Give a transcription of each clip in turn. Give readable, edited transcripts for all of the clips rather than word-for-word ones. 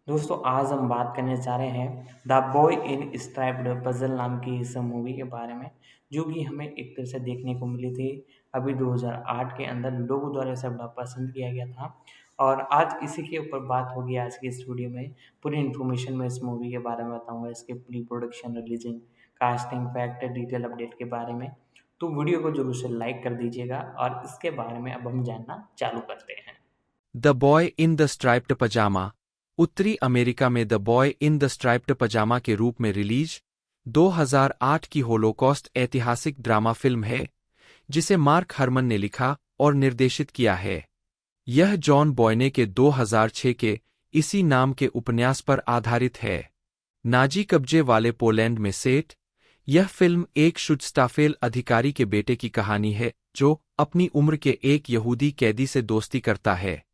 दोस्तों आज हम बात करने जा रहे हैं The boy in striped puzzle नाम की इस मूवी के बारे में, जो कि हमें एक तरह से देखने को मिली थी अभी 2008 के अंदर। लोगों द्वारा इसे बड़ा पसंद किया गया था और आज इसी के ऊपर बात होगी। आज की इस वीडियो में पूरी इन्फॉर्मेशन मैं इस मूवी के बारे में बताऊंगा, इसके pre production, releasing, casting, fact, detail update के बारे में। तो वीडियो को जरूर से लाइक कर दीजिएगा और इसके बारे में अब हम जानना चालू करते हैं। The boy in the striped Pyjama. उत्तरी अमेरिका में The boy in the striped Pyjama के रूप में रिलीज 2008 की होलोकॉस्ट ऐतिहासिक ड्रामा फिल्म है, जिसे मार्क हरमन ने लिखा और निर्देशित किया है। यह जॉन बॉयने के 2006 के इसी नाम के उपन्यास पर आधारित है। नाजी कब्जे वाले पोलैंड में सेट, यह फिल्म एक शुद्स्टाफेल अधिकारी के बेटे की कहानी है जो अपनी उम्र के एक यहूदी कैदी से दोस्ती करता है।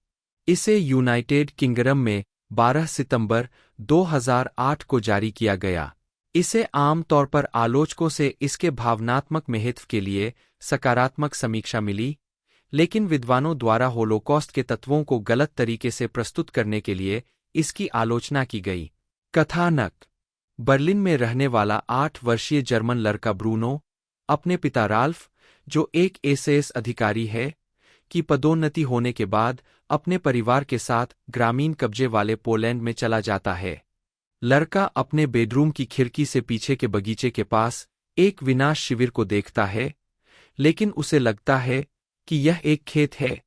इसे यूनाइटेड किंगडम में 12 सितंबर 2008 को जारी किया गया। इसे आम तौर पर आलोचकों से इसके भावनात्मक महत्व के लिए सकारात्मक समीक्षा मिली, लेकिन विद्वानों द्वारा होलोकॉस्ट के तत्वों को गलत तरीके से प्रस्तुत करने के लिए इसकी आलोचना की गई। कथानक: बर्लिन में रहने वाला 8 वर्षीय जर्मन लड़का ब्रूनो अपने पिता राल्फ, जो एक एसएस अधिकारी है, की पदोन्नति होने के बाद अपने परिवार के साथ ग्रामीण कब्जे वाले पोलैंड में चला जाता है। लड़का अपने बेडरूम की खिड़की से पीछे के बगीचे के पास एक विनाश शिविर को देखता है, लेकिन उसे लगता है कि यह एक खेत है।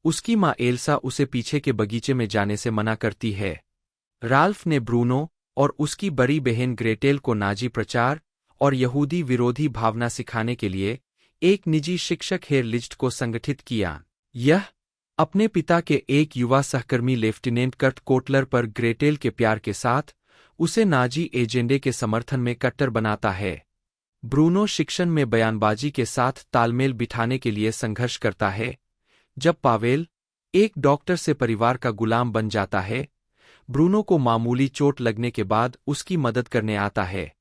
उसकी माँ एल्सा उसे पीछे के बगीचे में जाने से मना करती है। राल्फ ने ब्रूनो और उसकी बड़ी बहन ग्रेटेल को नाजी प्रचार और यहूदी विरोधी भावना सिखाने के लिए एक निजी शिक्षक हेर लिस्ट को संगठित किया। यह अपने पिता के एक युवा सहकर्मी लेफ्टिनेंट कर्ट कोटलर पर ग्रेटेल के प्यार के साथ उसे नाजी एजेंडे के समर्थन में कट्टर बनाता है। ब्रूनो शिक्षण में बयानबाजी के साथ तालमेल बिठाने के लिए संघर्ष करता है। जब पावेल, एक डॉक्टर से परिवार का गुलाम बन जाता है, ब्रूनो को मामूली चोट लगने के बाद उसकी मदद करने आता है।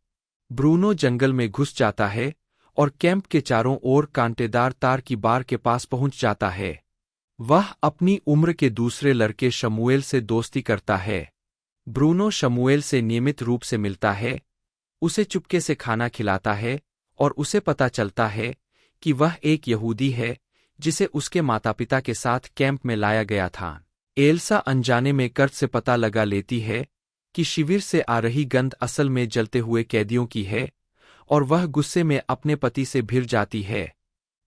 ब्रूनो जंगल में घुस जाता है और कैंप के चारों ओर कांटेदार तार की बार के पास पहुंच जाता है। वह अपनी उम्र के दूसरे लड़के शमूएल से दोस्ती करता है। ब्रूनो शमूएल से नियमित रूप से मिलता है, उसे चुपके से खाना खिलाता है और उसे पता चलता है कि वह एक यहूदी है जिसे उसके माता-पिता के साथ कैंप में लाया गया था। एल्सा अनजाने में कर्ट से पता लगा लेती है कि शिविर से आ रही गंध असल में जलते हुए कैदियों की है और वह गुस्से में अपने पति से भिड़ जाती है।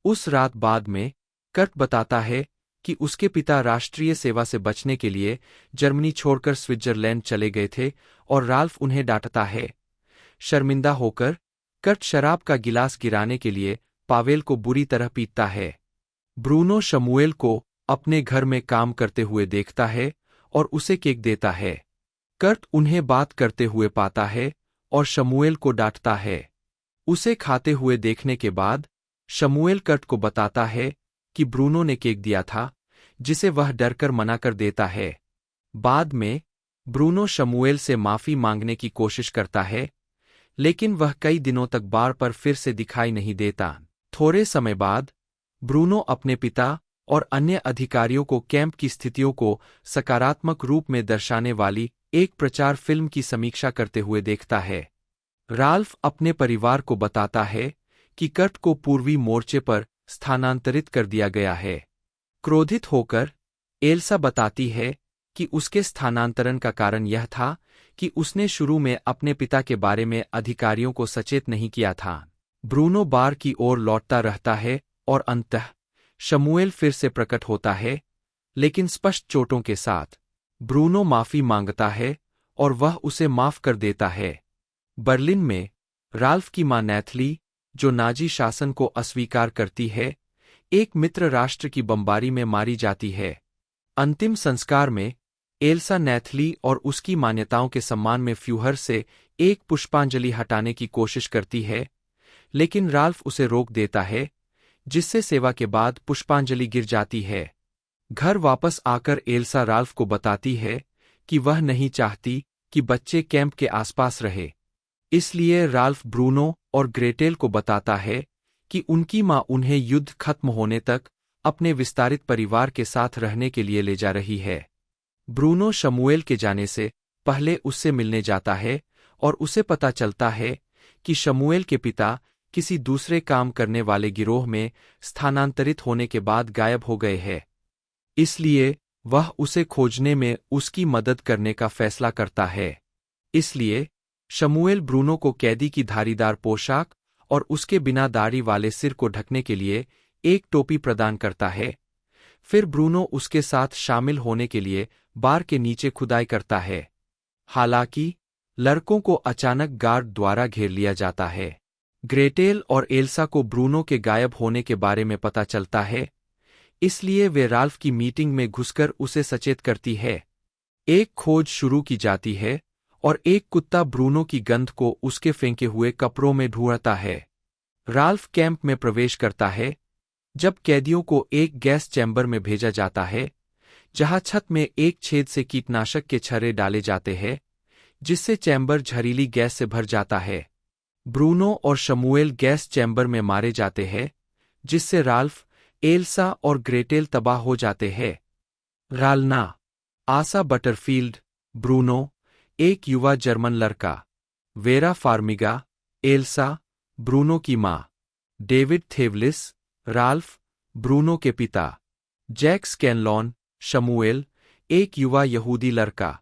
उस रात बाद में कर्ट बताता है कि उसके पिता राष्ट्रीय सेवा से बचने के लिए जर्मनी छोड़कर स्विट्जरलैंड चले गए थे और राल्फ उन्हें डांटता है। शर्मिंदा होकर कर्ट शराब का गिलास गिराने के लिए पावेल को बुरी तरह पीटता है। ब्रूनो शमूएल को अपने घर में काम करते हुए देखता है और उसे केक देता है। कर्ट उन्हें बात करते हुए पाता है और शमूएल को डांटता है। उसे खाते हुए देखने के बाद शमूएल कर्ट को बताता है कि ब्रूनो ने केक दिया था, जिसे वह डरकर मना कर देता है। बाद में ब्रूनो शमूएल से माफी मांगने की कोशिश करता है, लेकिन वह कई दिनों तक बार पर फिर से दिखाई नहीं देता। थोड़े समय बाद ब्रूनो अपने पिता और अन्य अधिकारियों को कैंप की स्थितियों को सकारात्मक रूप में दर्शाने वाली एक प्रचार फिल्म की समीक्षा करते हुए देखता है। राल्फ अपने परिवार को बताता है कि कर्ट को पूर्वी मोर्चे पर स्थानांतरित कर दिया गया है। क्रोधित होकर एल्सा बताती है कि उसके स्थानांतरण का कारण यह था कि उसने शुरू में अपने पिता के बारे में अधिकारियों को सचेत नहीं किया था। ब्रूनो बार की ओर लौटता रहता है और अंततः शमूएल फिर से प्रकट होता है, लेकिन स्पष्ट चोटों के साथ। ब्रूनो माफी मांगता है और वह उसे माफ कर देता है। बर्लिन में राल्फ की मां नैथली, जो नाजी शासन को अस्वीकार करती है, एक मित्र राष्ट्र की बमबारी में मारी जाती है। अंतिम संस्कार में एल्सा नैथली और उसकी मान्यताओं के सम्मान में फ्यूहर से एक पुष्पांजलि हटाने की कोशिश करती है, लेकिन राल्फ उसे रोक देता है, जिससे सेवा के बाद पुष्पांजलि गिर जाती है। घर वापस आकर एल्सा राल्फ को बताती है कि वह नहीं चाहती कि बच्चे कैंप के आसपास रहे। इसलिए राल्फ ब्रूनो और ग्रेटेल को बताता है कि उनकी मां उन्हें युद्ध खत्म होने तक अपने विस्तारित परिवार के साथ रहने के लिए ले जा रही है। ब्रूनो शमूएल के जाने से पहले उससे मिलने जाता है और उसे पता चलता है कि शमूएल के पिता किसी दूसरे काम करने वाले गिरोह में स्थानांतरित होने के बाद गायब हो गए हैं। इसलिए वह उसे खोजने में उसकी मदद करने का फैसला करता है। इसलिए शमूएल ब्रूनो को कैदी की धारीदार पोशाक और उसके बिना दाढ़ी वाले सिर को ढकने के लिए एक टोपी प्रदान करता है। फिर ब्रूनो उसके साथ शामिल होने के लिए बार के नीचे खुदाई करता है। हालांकि लड़कों को अचानक गार्ड द्वारा घेर लिया जाता है। ग्रेटेल और एल्सा को ब्रूनो के गायब होने के बारे में पता चलता है, इसलिए वे राल्फ की मीटिंग में घुसकर उसे सचेत करती है। एक खोज शुरू की जाती है और एक कुत्ता ब्रूनो की गंध को उसके फेंके हुए कपड़ों में ढूंढता है। राल्फ कैंप में प्रवेश करता है जब कैदियों को एक गैस चैम्बर में भेजा जाता है, जहां छत में एक छेद से कीटनाशक के छर्रे डाले जाते हैं, जिससे चैम्बर जहरीली गैस से भर जाता है। ब्रूनो और शमूएल गैस चैम्बर में मारे जाते हैं, जिससे राल्फ, एल्सा और ग्रेटेल तबाह हो जाते हैं। रालना, आसा बटरफील्ड, ब्रूनो, एक युवा जर्मन लड़का, वेरा फार्मिगा, एल्सा, ब्रूनो की माँ, डेविड थेवलिस, राल्फ, ब्रूनो के पिता, जैक स्कैनलॉन, शमूएल, एक युवा यहूदी लड़का,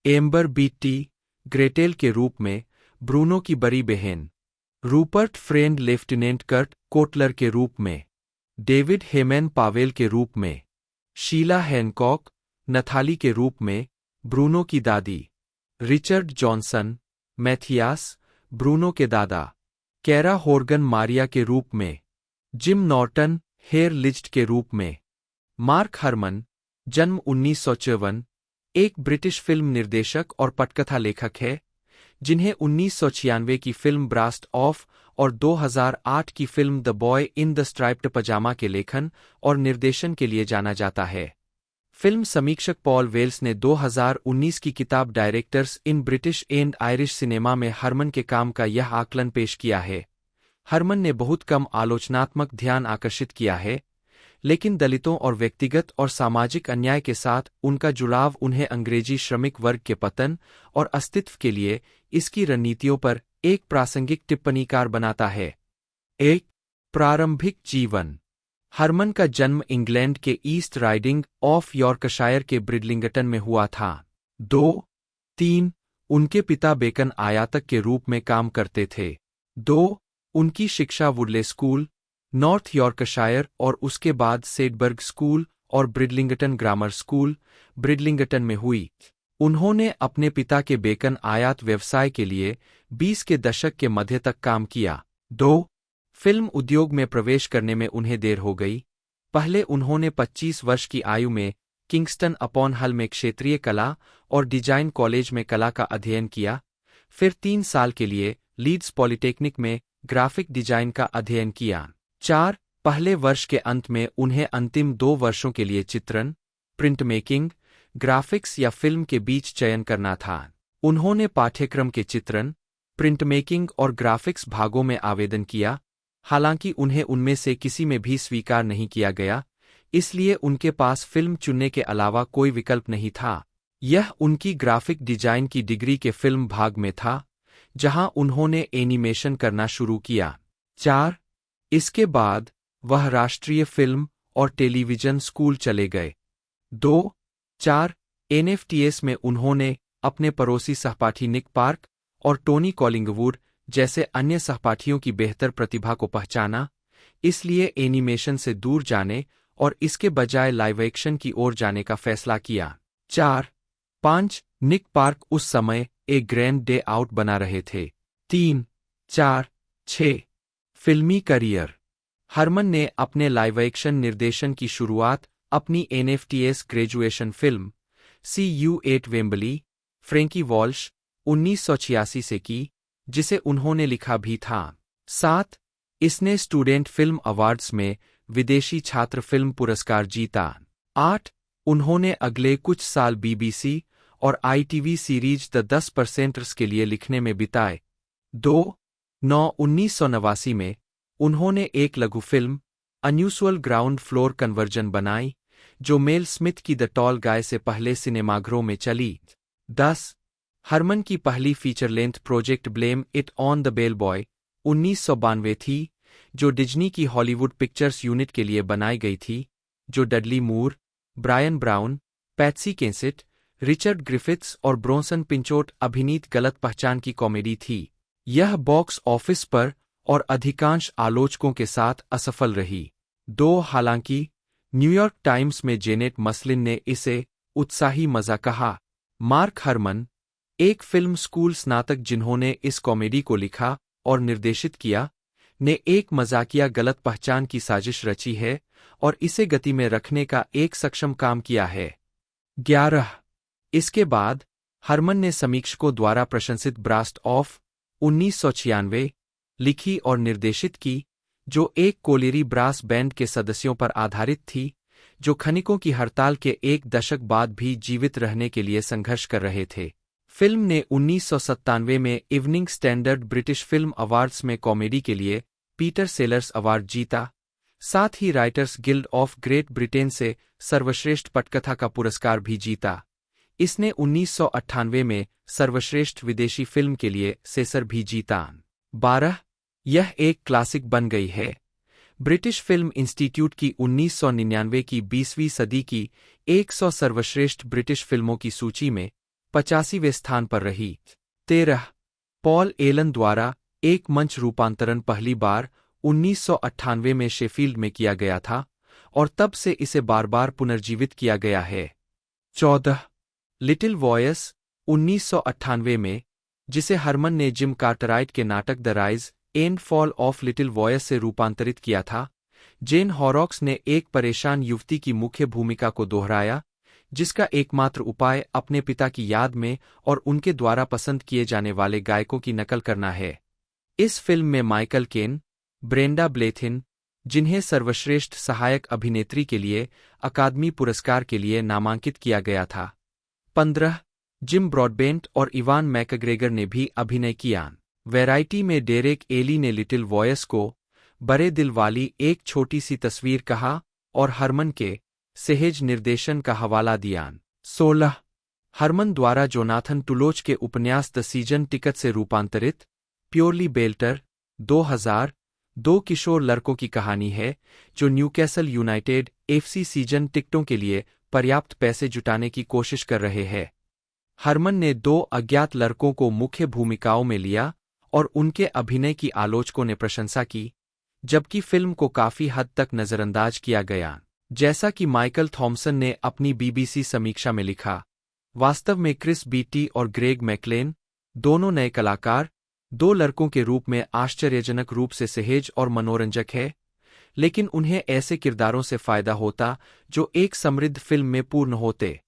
एम्बर बीटी, ग्रेटेल के रूप में, ब्रूनो की बड़ी बहन, Rupert Friend lieutenant Kurt Kotler के रूप में, डेविड हेमैन पावेल के रूप में, शीला हैनकॉक, नथाली के रूप में, ब्रूनो की दादी, रिचर्ड जॉनसन, मैथियास, ब्रूनो के दादा, कैरा होर्गन मारिया के रूप में, जिम नॉर्टन, हेयर लिज्ड के रूप में, मार्क हरमन, जन्म 1954, एक ब्रिटिश फिल्म निर्देशक और पटकथा लेखक है, जिन्हें 1996 की फिल्म ब्रास्ट ऑफ और 2008 की film The boy in the striped Pyjama के लेखन और निर्देशन के लिए जाना जाता है। फिल्म समीक्षक पॉल वेल्स ने 2019 की किताब directors in British and Irish cinema में हरमन के काम का यह आकलन पेश किया है। हरमन ने बहुत कम आलोचनात्मक ध्यान आकर्षित किया है, लेकिन दलितों और व्यक्तिगत और सामाजिक अन्याय के साथ उनका जुड़ाव उन्हें अंग्रेजी श्रमिक वर्ग के पतन और अस्तित्व के लिए इसकी रणनीतियों पर एक प्रासंगिक टिप्पणीकार बनाता है। एक प्रारंभिक जीवन। हरमन का जन्म इंग्लैंड के ईस्ट राइडिंग ऑफ यॉर्कशायर के ब्रिडलिंगटन में हुआ था। 2-3 उनके पिता बेकन आयातक के रूप में काम करते थे। 2 उनकी शिक्षा वुडले स्कूल, नॉर्थ यॉर्कशायर और उसके बाद सेडबर्ग स्कूल और ब्रिडलिंगटन ग्रामर स्कूल, ब्रिडलिंगटन में हुई। उन्होंने अपने पिता के बेकन आयात व्यवसाय के लिए 20 के दशक के मध्य तक काम किया। 2 फिल्म उद्योग में प्रवेश करने में उन्हें देर हो गई। पहले उन्होंने 25 वर्ष की आयु में किंगस्टन अपॉन हल में क्षेत्रीय कला और डिजाइन कॉलेज में कला का अध्ययन किया, फिर 3 साल के लिए लीड्स पॉलिटेक्निक में ग्राफिक डिजाइन का अध्ययन किया। 4 पहले वर्ष के अंत में उन्हें अंतिम 2 वर्षों के लिए चित्रण, प्रिंट मेकिंग, ग्राफिक्स या फिल्म के बीच चयन करना था। उन्होंने पाठ्यक्रम के चित्रण, प्रिंट मेकिंग और ग्राफिक्स भागों में आवेदन किया, हालांकि उन्हें उनमें से किसी में भी स्वीकार नहीं किया गया, इसलिए उनके पास फिल्म चुनने के अलावा कोई विकल्प नहीं था। यह उनकी ग्राफिक डिजाइन की डिग्री के फिल्म भाग में था, जहां उन्होंने एनिमेशन करना शुरू किया। 4 इसके बाद वह राष्ट्रीय फिल्म और टेलीविजन स्कूल चले गए। 2-4 एनएफटीएस में उन्होंने अपने पड़ोसी सहपाठी निक पार्क और टोनी कॉलिंगवुड जैसे अन्य सहपाठियों की बेहतर प्रतिभा को पहचाना, इसलिए एनिमेशन से दूर जाने और इसके बजाय लाइव एक्शन की ओर जाने का फैसला किया। 4-5 निक पार्क उस समय एक ग्रैंड डे आउट बना रहे थे। 3-4-6 फिल्मी करियर। हरमन ने अपने लाइव एक्शन निर्देशन की शुरुआत अपनी NFTS graduation film CU8 Wembley, Frankie Walsh 1986 से की, जिसे उन्होंने लिखा भी था। 7 इसने स्टूडेंट फिल्म अवार्ड्स में विदेशी छात्र फिल्म पुरस्कार जीता। 8 उन्होंने अगले कुछ साल BBC और ITV सीरीज द 10% के लिए लिखने में बिताए। 2-9 1989 में उन्होंने एक लघु film unusual ground floor conversion बनाई, जो मेल स्मिथ की द टॉल गाय से पहले सिनेमाघरों में चली। 10 हरमन की पहली feature length project blame it on the bell boy 1992 थी, जो डिज्नी की हॉलीवुड पिक्चर्स यूनिट के लिए बनाई गई थी, जो Dudley Moore, Brian Brown, Patsy Kensit, Richard Griffiths और ब्रोंसन पिंचोट अभिनीत गलत पहचान की कॉमेडी थी। यह बॉक्स ऑफिस पर और अधिकांश आलोचकों के साथ असफल रही। हालांकि न्यूयॉर्क टाइम्स में जेनेट मसलिन ने इसे उत्साही मजा कहा। मार्क हरमन, एक फिल्म स्कूल स्नातक जिन्होंने इस कॉमेडी को लिखा और निर्देशित किया, ने एक मजाकिया गलत पहचान की साजिश रची है और इसे गति में रखने का एक सक्षम काम किया है। 11 इसके बाद हरमन ने समीक्षकों द्वारा प्रशंसित ब्रास्ट ऑफ 1996 लिखी और निर्देशित की, जो एक कोलिरी ब्रास बैंड के सदस्यों पर आधारित थी, जो खनिकों की हड़ताल के एक दशक बाद भी जीवित रहने के लिए संघर्ष कर रहे थे। फिल्म ने 1997 में Evening standard British Film Awards में कॉमेडी के लिए पीटर सेलर्स अवार्ड जीता, साथ ही Writers Guild of Great Britain से सर्वश्रेष्ठ पटकथा का पुरस्कार भी जीता। इसने 1998 में सर्वश्रेष्ठ विदेशी फिल्म के लिए सेसर भी जीता। 12 यह एक क्लासिक बन गई है। ब्रिटिश फिल्म इंस्टीट्यूट की 1999 की 20वीं सदी की 100 सर्वश्रेष्ठ ब्रिटिश फिल्मों की सूची में 85वें स्थान पर रही। 13 पॉल एलन द्वारा एक मंच रूपांतरण पहली बार 1998 में शेफील्ड में किया गया था और तब से इसे बार बार पुनर्जीवित किया गया है। 14 लिटिल वॉयस 1998 में, जिसे हरमन ने जिम कार्टराइट के नाटक the rise and fall of little voice से रूपांतरित किया था। जेन हॉरॉक्स ने एक परेशान युवती की मुख्य भूमिका को दोहराया, जिसका एकमात्र उपाय अपने पिता की याद में और उनके द्वारा पसंद किए जाने वाले गायकों की नकल करना है। इस फिल्म में माइकल केन, ब्रेंडा ब्लेथिन, जिन्हें सर्वश्रेष्ठ सहायक अभिनेत्री के लिए अकादमी पुरस्कार के लिए नामांकित किया गया था। 15 जिम ब्रॉडबेंट और इवान मैकग्रेगर ने भी अभिनय किया। वैरायटी में डेरेक एली ने लिटिल वॉयस को बड़े दिल वाली एक छोटी सी तस्वीर कहा और हरमन के सहज निर्देशन का हवाला दिया। 16 हरमन द्वारा जोनाथन टुलोच के उपन्यास द सीजन टिकट से रूपांतरित प्योरली बेल्टर 2000 दो किशोर लड़कों की कहानी है जो न्यूकैसल यूनाइटेड एफसी सीजन टिकटों के लिए पर्याप्त पैसे जुटाने की कोशिश कर रहे हैं। हरमन ने 2 अज्ञात लड़कों को मुख्य भूमिकाओं में लिया और उनके अभिनय की आलोचकों ने प्रशंसा की, जबकि फिल्म को काफी हद तक नजरअंदाज किया गया। जैसा कि माइकल थॉमसन ने अपनी बीबीसी समीक्षा में लिखा, वास्तव में क्रिस बीटी और ग्रेग मैकलेन, दोनों नए कलाकार, 2 लड़कों के रूप में आश्चर्यजनक रूप से सहज और मनोरंजक है, लेकिन उन्हें ऐसे किरदारों से फायदा होता जो एक समृद्ध फिल्म में पूर्ण होते।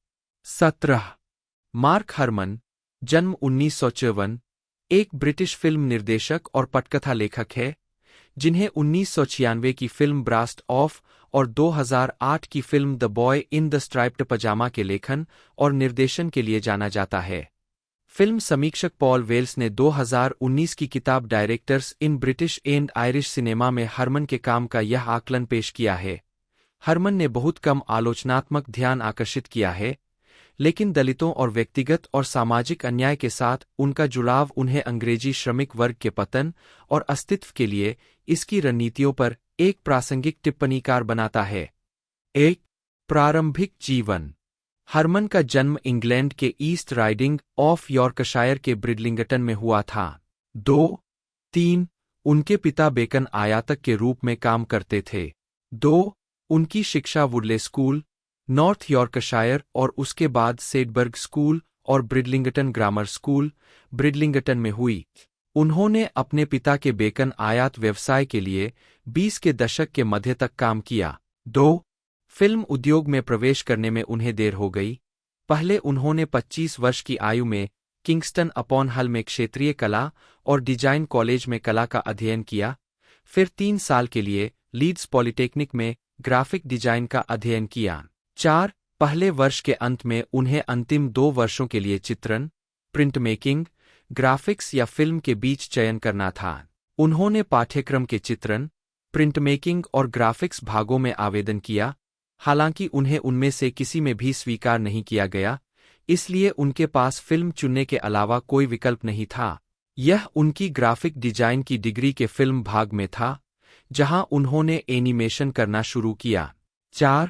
17 मार्क हरमन, जन्म 1954, एक ब्रिटिश फिल्म निर्देशक और पटकथा लेखक है, जिन्हें 1996 की फिल्म ब्रास्ट ऑफ और 2008 की film The boy in the striped Pyjama के लेखन और निर्देशन के लिए जाना जाता है। फिल्म समीक्षक पॉल वेल्स ने 2019 की किताब directors in British and Irish cinema में हरमन के काम का यह आकलन पेश किया है। हरमन ने बहुत कम आलोचनात्मक ध्यान आकर्षित किया है, लेकिन दलितों और व्यक्तिगत और सामाजिक अन्याय के साथ उनका जुड़ाव उन्हें अंग्रेजी श्रमिक वर्ग के पतन और अस्तित्व के लिए इसकी रणनीतियों पर एक प्रासंगिक टिप्पणीकार बनाता है। 1 प्रारंभिक जीवन। हरमन का जन्म इंग्लैंड के ईस्ट राइडिंग ऑफ यॉर्कशायर के ब्रिडलिंगटन में हुआ था। 2-3 उनके पिता बेकन आयातक के रूप में काम करते थे। 2 उनकी शिक्षा वुडले स्कूल, नॉर्थ यॉर्कशायर और उसके बाद सेडबर्ग स्कूल और ब्रिडलिंगटन ग्रामर स्कूल, ब्रिडलिंगटन में हुई। उन्होंने अपने पिता के बेकन आयात व्यवसाय के लिए 20 के दशक के मध्य तक काम किया। 2 फिल्म उद्योग में प्रवेश करने में उन्हें देर हो गई। पहले उन्होंने 25 वर्ष की आयु में किंगस्टन अपॉन हल में क्षेत्रीय कला और डिजाइन कॉलेज में कला का अध्ययन किया, फिर 3 साल के लिए लीड्स पॉलिटेक्निक में ग्राफिक डिजाइन का अध्ययन किया। 4 पहले वर्ष के अंत में उन्हें अंतिम 2 वर्षों के लिए चित्रण, प्रिंट मेकिंग, ग्राफिक्स या फिल्म के बीच चयन करना था। उन्होंने पाठ्यक्रम के चित्रण, प्रिंट मेकिंग और ग्राफिक्स भागों में आवेदन किया, हालांकि उन्हें उनमें से किसी में भी स्वीकार नहीं किया गया, इसलिए उनके पास फिल्म चुनने के अलावा कोई विकल्प नहीं था। यह उनकी ग्राफिक डिजाइन की डिग्री के फिल्म भाग में था, जहां उन्होंने एनिमेशन करना शुरू किया। 4.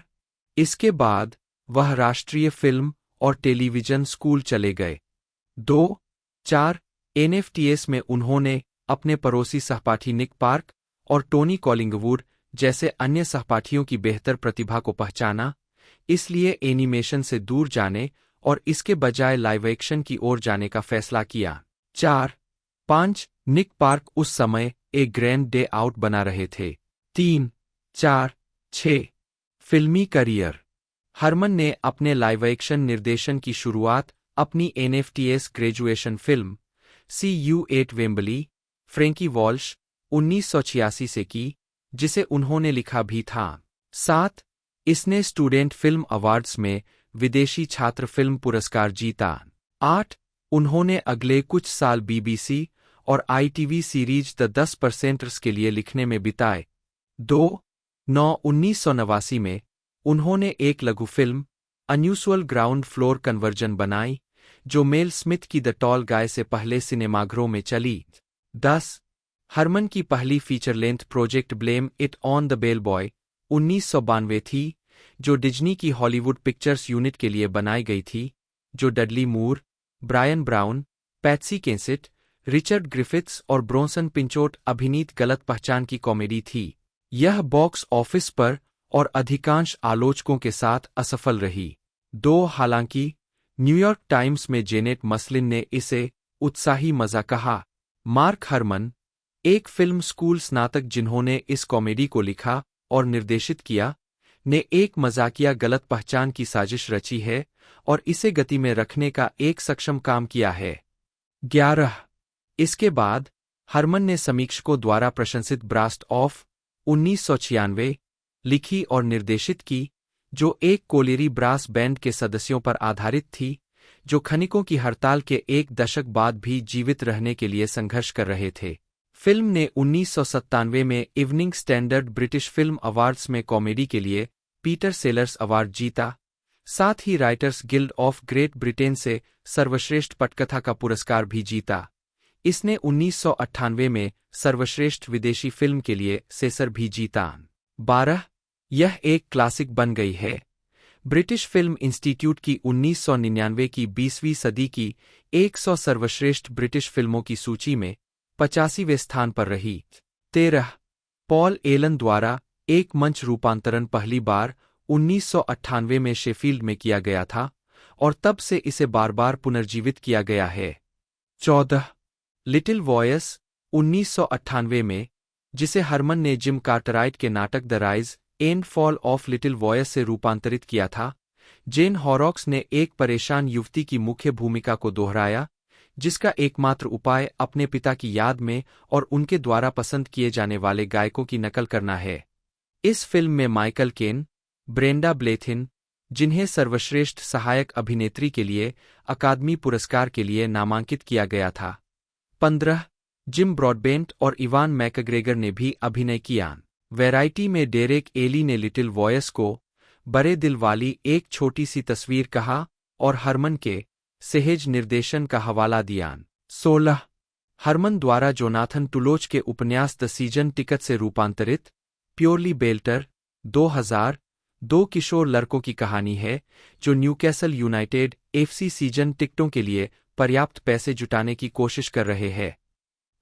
इसके बाद वह राष्ट्रीय फिल्म और टेलीविजन स्कूल चले गए। 2. 4. एनएफटीएस में उन्होंने अपने पड़ोसी सहपाठी निक पार्क और टोनी कॉलिंगवुड जैसे अन्य सहपाठियों की बेहतर प्रतिभा को पहचाना, इसलिए एनिमेशन से दूर जाने और इसके बजाय लाइव एक्शन की ओर जाने का फैसला किया। 4. 5. निक पार्क उस समय एक ग्रैंड डे आउट बना रहे थे। 3. 4. 6. फिल्मी करियर। हरमन ने अपने लाइव एक्शन निर्देशन की शुरुआत अपनी NFTS graduation film CU8 Wembley, Frankie Walsh 1986 से की, जिसे उन्होंने लिखा भी था। 7. इसने स्टूडेंट फिल्म अवार्ड्स में विदेशी छात्र फिल्म पुरस्कार जीता। 8. उन्होंने अगले कुछ साल BBC और ITV सीरीज द 10% के लिए लिखने में बिताए। 2. 9. 1989 में उन्होंने एक लघु film unusual ground floor conversion बनाई, जो मेल स्मिथ की द टॉल गाय से पहले सिनेमाघरों में चली। 10. हरमन की पहली feature length project blame it on the bell boy 1992 थी, जो डिज्नी की हॉलीवुड पिक्चर्स यूनिट के लिए बनाई गई थी, जो Dudley Moore, Brian Brown, Patsy Kensit, Richard Griffiths और ब्रोंसन पिंचोट अभिनीत गलत पहचान की कॉमेडी थी। यह बॉक्स ऑफिस पर और अधिकांश आलोचकों के साथ असफल रही। 2. हालांकि न्यूयॉर्क टाइम्स में जेनेट मसलिन ने इसे उत्साही मजा कहा। मार्क हरमन, एक फिल्म स्कूल स्नातक जिन्होंने इस कॉमेडी को लिखा और निर्देशित किया, ने एक मजाकिया गलत पहचान की साजिश रची है और इसे गति में रखने का एक सक्षम काम किया है। 11. इसके बाद हरमन ने समीक्षकों द्वारा प्रशंसित ब्रास्ट ऑफ 1996 लिखी और निर्देशित की, जो एक कोलेरी ब्रास बैंड के सदस्यों पर आधारित थी, जो खनिकों की हड़ताल के एक दशक बाद भी जीवित रहने के लिए संघर्ष कर रहे थे। फिल्म ने 1997 में Evening standard British Film Awards में कॉमेडी के लिए पीटर सेलर्स अवार्ड जीता, साथ ही Writers Guild of Great Britain से सर्वश्रेष्ठ पटकथा का पुरस्कार भी जीता। इसने 1998 में सर्वश्रेष्ठ विदेशी फिल्म के लिए सेसर भी जीता। 12. यह एक क्लासिक बन गई है। ब्रिटिश फिल्म इंस्टीट्यूट की 1999 की 20वीं सदी की 100 सर्वश्रेष्ठ ब्रिटिश फिल्मों की सूची में 85वें स्थान पर रही। 13. पॉल एलन द्वारा एक मंच रूपांतरण पहली बार 1998 में शेफील्ड में किया गया था और तब से इसे बार बार पुनर्जीवित किया गया है। 14. लिटिल वॉयस 1998 में, जिसे हरमन ने जिम कार्टराइट के नाटक the rise and fall of little voice से रूपांतरित किया था, जेन हॉरॉक्स ने एक परेशान युवती की मुख्य भूमिका को दोहराया, जिसका एकमात्र उपाय अपने पिता की याद में और उनके द्वारा पसंद किए जाने वाले गायकों की नकल करना है। इस फिल्म में माइकल केन, ब्रेंडा ब्लेथिन, जिन्हें सर्वश्रेष्ठ सहायक अभिनेत्री के लिए अकादमी पुरस्कार के लिए नामांकित किया गया था। 15. जिम ब्रॉडबेंट और इवान मैकग्रेगर ने भी अभिनय किया। वैराइटी में डेरेक एली ने लिटिल वॉयस को बड़े दिल वाली एक छोटी सी तस्वीर कहा और हरमन के सहज निर्देशन का हवाला दिया। 16. हरमन द्वारा जोनाथन टुलोच के उपन्यास द सीजन टिकट से रूपांतरित प्योरली बेल्टर 2000 दो किशोर लड़कों की कहानी है, जो न्यूकैसल यूनाइटेड FC सीजन टिकटों के लिए पर्याप्त पैसे जुटाने की कोशिश कर रहे हैं।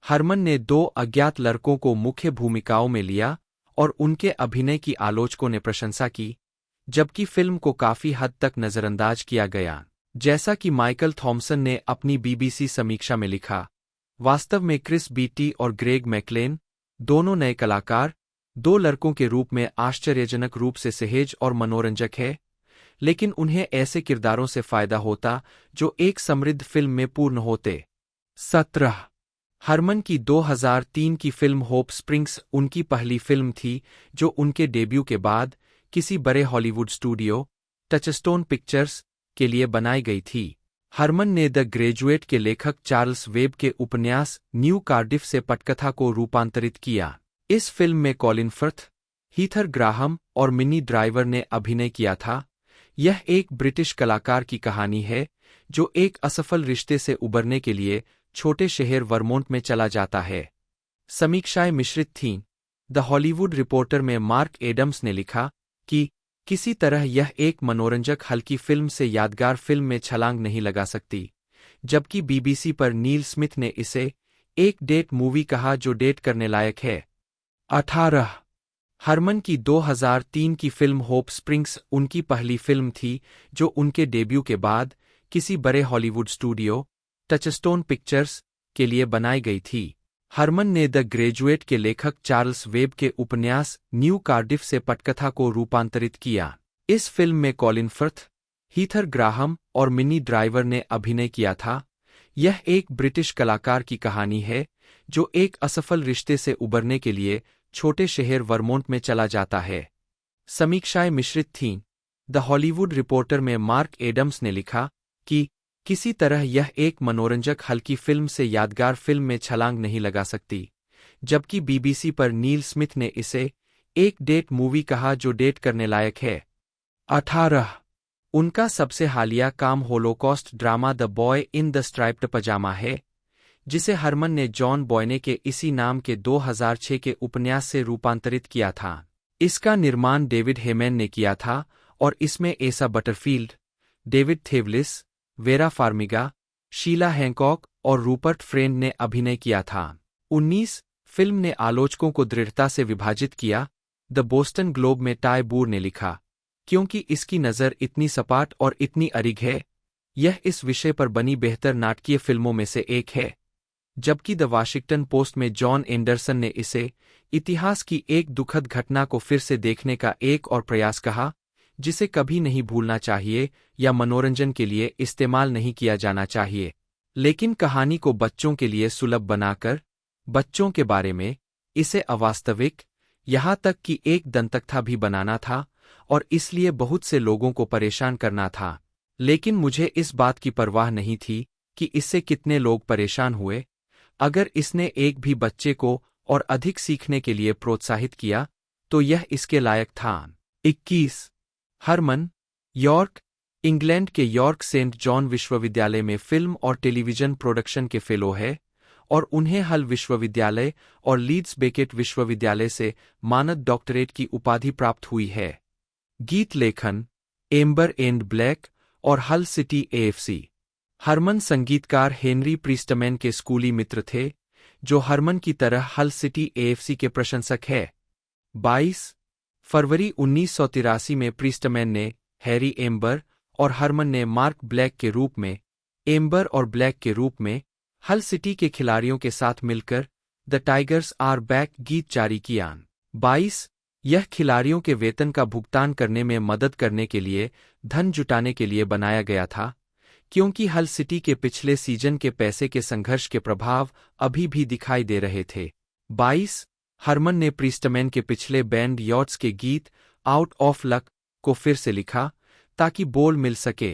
हरमन ने 2 अज्ञात लड़कों को मुख्य भूमिकाओं में लिया और उनके अभिनय की आलोचकों ने प्रशंसा की, जबकि फिल्म को काफी हद तक नजरअंदाज किया गया। जैसा कि माइकल थॉमसन ने अपनी BBC समीक्षा में लिखा, वास्तव में क्रिस बीटी और ग्रेग मैकलेन, दोनों नए कलाकार, 2 लड़कों के रूप में आश्चर्यजनक रूप से सहज और मनोरंजक है, लेकिन उन्हें ऐसे किरदारों से फायदा होता जो एक समृद्ध फिल्म में पूर्ण होते। 17. हरमन की 2003 की फिल्म होप स्प्रिंग्स उनकी पहली फिल्म थी जो उनके डेब्यू के बाद किसी बड़े हॉलीवुड स्टूडियो, टचस्टोन पिक्चर्स, के लिए बनाई गई थी। हरमन ने द ग्रेजुएट के लेखक चार्ल्स वेब के उपन्यास न्यू कार्डिफ से पटकथा को रूपांतरित किया। इस फिल्म में कॉलिन फर्थ, हीथर ग्राहम और मिनी ड्राइवर ने अभिनय किया था। यह एक ब्रिटिश कलाकार की कहानी है जो एक असफल रिश्ते से उबरने के लिए छोटे शहर वर्मोंट में चला जाता है। समीक्षाएं मिश्रित थीं। द हॉलीवुड रिपोर्टर में मार्क एडम्स ने लिखा कि किसी तरह यह एक मनोरंजक हल्की फिल्म से यादगार फिल्म में छलांग नहीं लगा सकती, जबकि बीबीसी पर नील स्मिथ ने इसे एक डेट मूवी कहा जो डेट करने लायक है। 18 हरमन की 2003 की फिल्म होप स्प्रिंग्स उनकी पहली फिल्म थी जो उनके डेब्यू के बाद किसी बड़े हॉलीवुड स्टूडियो, टचस्टोन पिक्चर्स, के लिए बनाई गई थी। हरमन ने द ग्रेजुएट के लेखक चार्ल्स वेब के उपन्यास न्यू कार्डिफ से पटकथा को रूपांतरित किया। इस फिल्म में कॉलिन फर्थ, हीथर ग्राहम और मिनी ड्राइवर ने अभिनय किया था। यह एक ब्रिटिश कलाकार की कहानी है जो एक असफल रिश्ते से उबरने के लिए छोटे शहर वर्मोंट में चला जाता है। समीक्षाएं मिश्रित थीं। द हॉलीवुड रिपोर्टर में मार्क एडम्स ने लिखा कि किसी तरह यह एक मनोरंजक हल्की फिल्म से यादगार फिल्म में छलांग नहीं लगा सकती, जबकि बीबीसी पर नील स्मिथ ने इसे एक डेट मूवी कहा जो डेट करने लायक है। 18 उनका सबसे हालिया काम Holocaust drama The boy in the striped Pyjama है, जिसे हरमन ने जॉन बॉयने के इसी नाम के 2006 के उपन्यास से रूपांतरित किया था। इसका निर्माण डेविड हेमैन ने किया था और इसमें Asa Butterfield, David Thewlis, Vera Farmiga, Sheila Hancock और रूपर्ट फ्रेंड ने अभिनय किया था। 19 फिल्म ने आलोचकों को दृढ़ता से विभाजित किया। द बोस्टन ग्लोब में टाय बूर ने लिखा, क्योंकि इसकी नज़र इतनी सपाट और इतनी अरिग है, यह इस विषय पर बनी बेहतर नाटकीय फिल्मों में से एक है। जबकि द वाशिंगटन पोस्ट में जॉन एंडरसन ने इसे इतिहास की एक दुखद घटना को फिर से देखने का एक और प्रयास कहा, जिसे कभी नहीं भूलना चाहिए या मनोरंजन के लिए इस्तेमाल नहीं किया जाना चाहिए, लेकिन कहानी को बच्चों के लिए सुलभ बनाकर, बच्चों के बारे में, इसे अवास्तविक, यहाँ तक कि एक दंतकथा भी बनाना था और इसलिए बहुत से लोगों को परेशान करना था। लेकिन मुझे इस बात की परवाह नहीं थी कि इससे कितने लोग परेशान हुए। अगर इसने एक भी बच्चे को और अधिक सीखने के लिए प्रोत्साहित किया, तो यह इसके लायक था। 21 हरमन, यॉर्क, इंग्लैंड के यॉर्क सेंट जॉन विश्वविद्यालय में फिल्म और टेलीविजन प्रोडक्शन के फेलो है और उन्हें हल विश्वविद्यालय और लीड्स बेकेट विश्वविद्यालय से मानद डॉक्टरेट की उपाधि प्राप्त हुई है। गीत लेखन, एम्बर एंड ब्लैक और हल सिटी एएफसी। हरमन संगीतकार हेनरी प्रीस्टमैन के स्कूली मित्र थे, जो हरमन की तरह हल सिटी एएफसी के प्रशंसक है। 22 फरवरी 1983 में प्रीस्टमैन ने हैरी एम्बर और हरमन ने मार्क ब्लैक के रूप में, एम्बर और ब्लैक के रूप में, हल सिटी के खिलाड़ियों के साथ मिलकर द टाइगर्स आर बैक गीत जारी किया। 22 यह खिलाड़ियों के वेतन का भुगतान करने में मदद करने के लिए धन जुटाने के लिए बनाया गया था, क्योंकि हल सिटी के पिछले सीजन के पैसे के संघर्ष के प्रभाव अभी भी दिखाई दे रहे थे। 22 हरमन ने प्रीस्टमैन के पिछले बैंड यॉट्स के गीत आउट ऑफ लक को फिर से लिखा ताकि बोल मिल सके।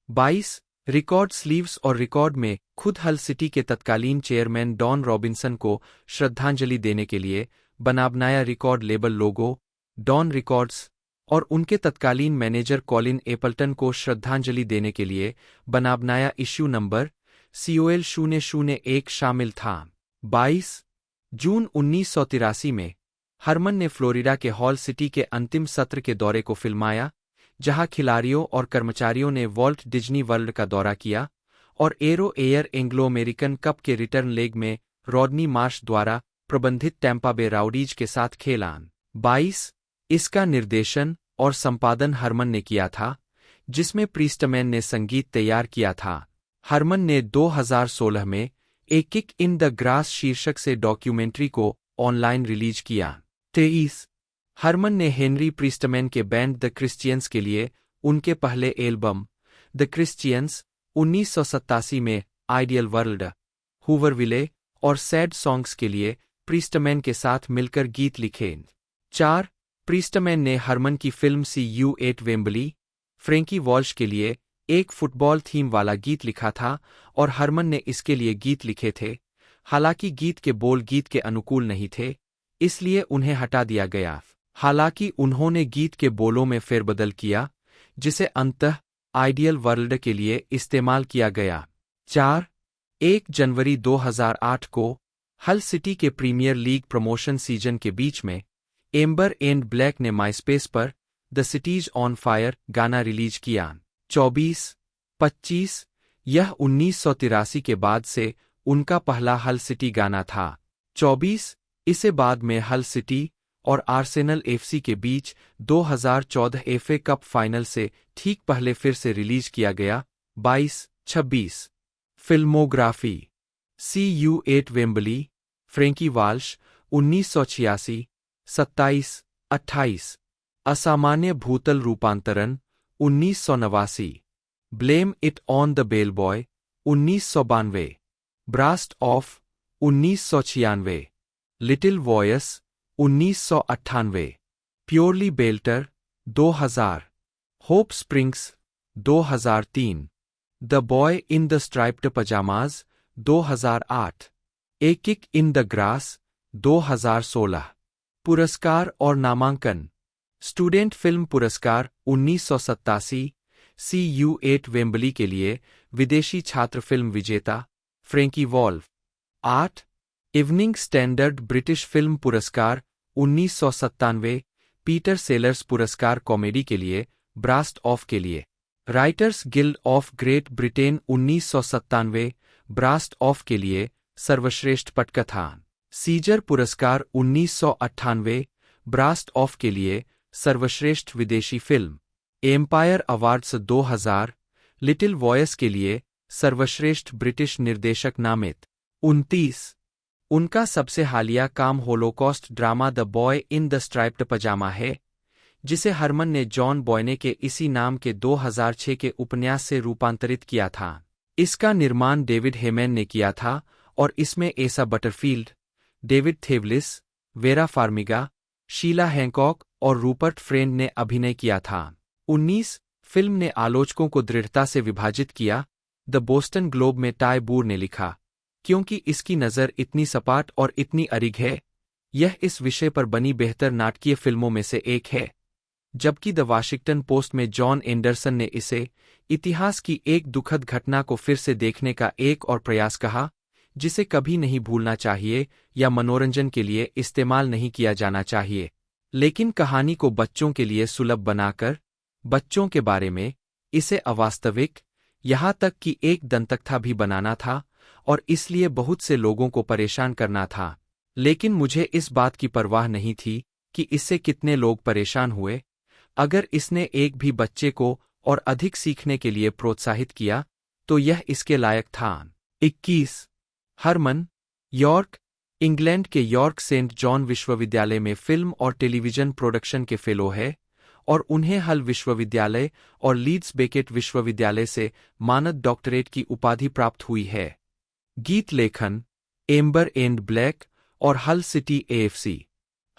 22 रिकॉर्ड स्लीव्स और रिकॉर्ड में खुद हल सिटी के तत्कालीन चेयरमैन डॉन रॉबिन्सन को श्रद्धांजलि देने के लिए बनाया रिकॉर्ड लेबल लोगो, डॉन रिकॉर्ड्स, और उनके तत्कालीन मैनेजर कॉलिन एपल्टन को श्रद्धांजलि देने के लिए बनाया इश्यू नंबर COL 001 शामिल था। 22 जून 1983 में हरमन ने फ्लोरिडा के हॉल सिटी के अंतिम सत्र के दौरे को फिल्माया, जहां खिलाड़ियों और कर्मचारियों ने वॉल्ट डिज्नी वर्ल्ड का दौरा किया और arrow air Anglo American cup के रिटर्न लेग में रॉडनी मार्श द्वारा प्रबंधित टैंपा बे राउडीज के साथ खेला। 22 इसका निर्देशन और संपादन हरमन ने किया था, जिसमें प्रीस्टमैन ने संगीत तैयार किया था। हरमन ने 2016 में ए किक इन द ग्रास शीर्षक से डॉक्यूमेंट्री को ऑनलाइन रिलीज किया। 23 हरमन ने हेनरी प्रीस्टमैन के बैंड द क्रिश्चियंस के लिए उनके पहले एल्बम द क्रिश्चियंस 1987 में आइडियल वर्ल्ड, हूवरविले और सैड सॉन्ग्स के लिए प्रीस्टमैन के साथ मिलकर गीत लिखे। 4 प्रीस्टमैन ने हरमन की film CU8 Wembley, Frankie Walsh के लिए एक फुटबॉल थीम वाला गीत लिखा था और हरमन ने इसके लिए गीत लिखे थे। हालांकि गीत के बोल गीत के अनुकूल नहीं थे, इसलिए उन्हें हटा दिया गया। हालांकि उन्होंने गीत के बोलों में फेरबदल किया, जिसे अंततः आइडियल वर्ल्ड के लिए इस्तेमाल किया गया। 4. 1 जनवरी 2008 को हल सिटी के प्रीमियर लीग प्रमोशन सीजन के बीच में एम्बर एंड ब्लैक ने माइस्पेस पर द सिटीज ऑन फायर गाना रिलीज किया। 24. 25. यह 1983 के बाद से उनका पहला हल सिटी गाना था। 24. इसे बाद में हल सिटी और आर्सेनल एफसी के बीच 2014 एफए कप फाइनल से ठीक पहले फिर से रिलीज किया गया। 22. 26. Filmography CU8 Wembley, Frankie Walsh 1986। 27. 28. असामान्य भूतल रूपांतरण 1989। Blame it on the Bellboy 1992। Brassed Off 1996। Little Voice 1998। Purely Belter 2000। Hope Springs 2003। The boy in the Striped Pyjamas 2008। A Kick in the Grass 2016। पुरस्कार और नामांकन। स्टूडेंट फिल्म पुरस्कार 1987 CU8 Wembley के लिए विदेशी छात्र फिल्म विजेता Frankie Wolf. 8. Evening standard British film पुरस्कार 1997 पीटर सेलर्स पुरस्कार कॉमेडी के लिए ब्रास्ट ऑफ के लिए। Writers Guild of Great Britain 1997 burst of के लिए सर्वश्रेष्ठ पटकथा। सीजर पुरस्कार 1998 ब्रास्ट ऑफ के लिए सर्वश्रेष्ठ विदेशी film. Empire awards 2000 little voice के लिए सर्वश्रेष्ठ ब्रिटिश निर्देशक नामित। 29. उनका सबसे हालिया काम Holocaust drama The boy in the striped Pyjama है, जिसे हरमन ने जॉन बॉयने के इसी नाम के 2006 के उपन्यास से रूपांतरित किया था। इसका निर्माण डेविड हेमैन ने किया था और इसमें Asa Butterfield, David Thewlis, Vera Farmiga, Sheila Hancock और रूपर्ट फ्रेंड ने अभिनय किया था। 19. फिल्म ने आलोचकों को दृढ़ता से विभाजित किया। द बोस्टन ग्लोब में टाय बूर ने लिखा, क्योंकि इसकी नज़र इतनी सपाट और इतनी अरिग है, यह इस विषय पर बनी बेहतर नाटकीय फिल्मों में से एक है। जबकि द वाशिंगटन पोस्ट में जॉन एंडरसन ने इसे इतिहास की एक दुखद घटना को फिर से देखने का एक और प्रयास कहा, जिसे कभी नहीं भूलना चाहिए या मनोरंजन के लिए इस्तेमाल नहीं किया जाना चाहिए, लेकिन कहानी को बच्चों के लिए सुलभ बनाकर बच्चों के बारे में इसे अवास्तविक, यहाँ तक कि एक दंतकथा भी बनाना था और इसलिए बहुत से लोगों को परेशान करना था। लेकिन मुझे इस बात की परवाह नहीं थी कि इससे कितने लोग परेशान हुए। अगर इसने एक भी बच्चे को और अधिक सीखने के लिए प्रोत्साहित किया तो यह इसके लायक था। 21. हरमन यॉर्क, इंग्लैंड के यॉर्क सेंट जॉन विश्वविद्यालय में फिल्म और टेलीविजन प्रोडक्शन के फेलो है और उन्हें हल विश्वविद्यालय और लीड्स बेकेट विश्वविद्यालय से मानद डॉक्टरेट की उपाधि प्राप्त हुई है। गीत लेखन एम्बर एंड ब्लैक और हल सिटी AFC।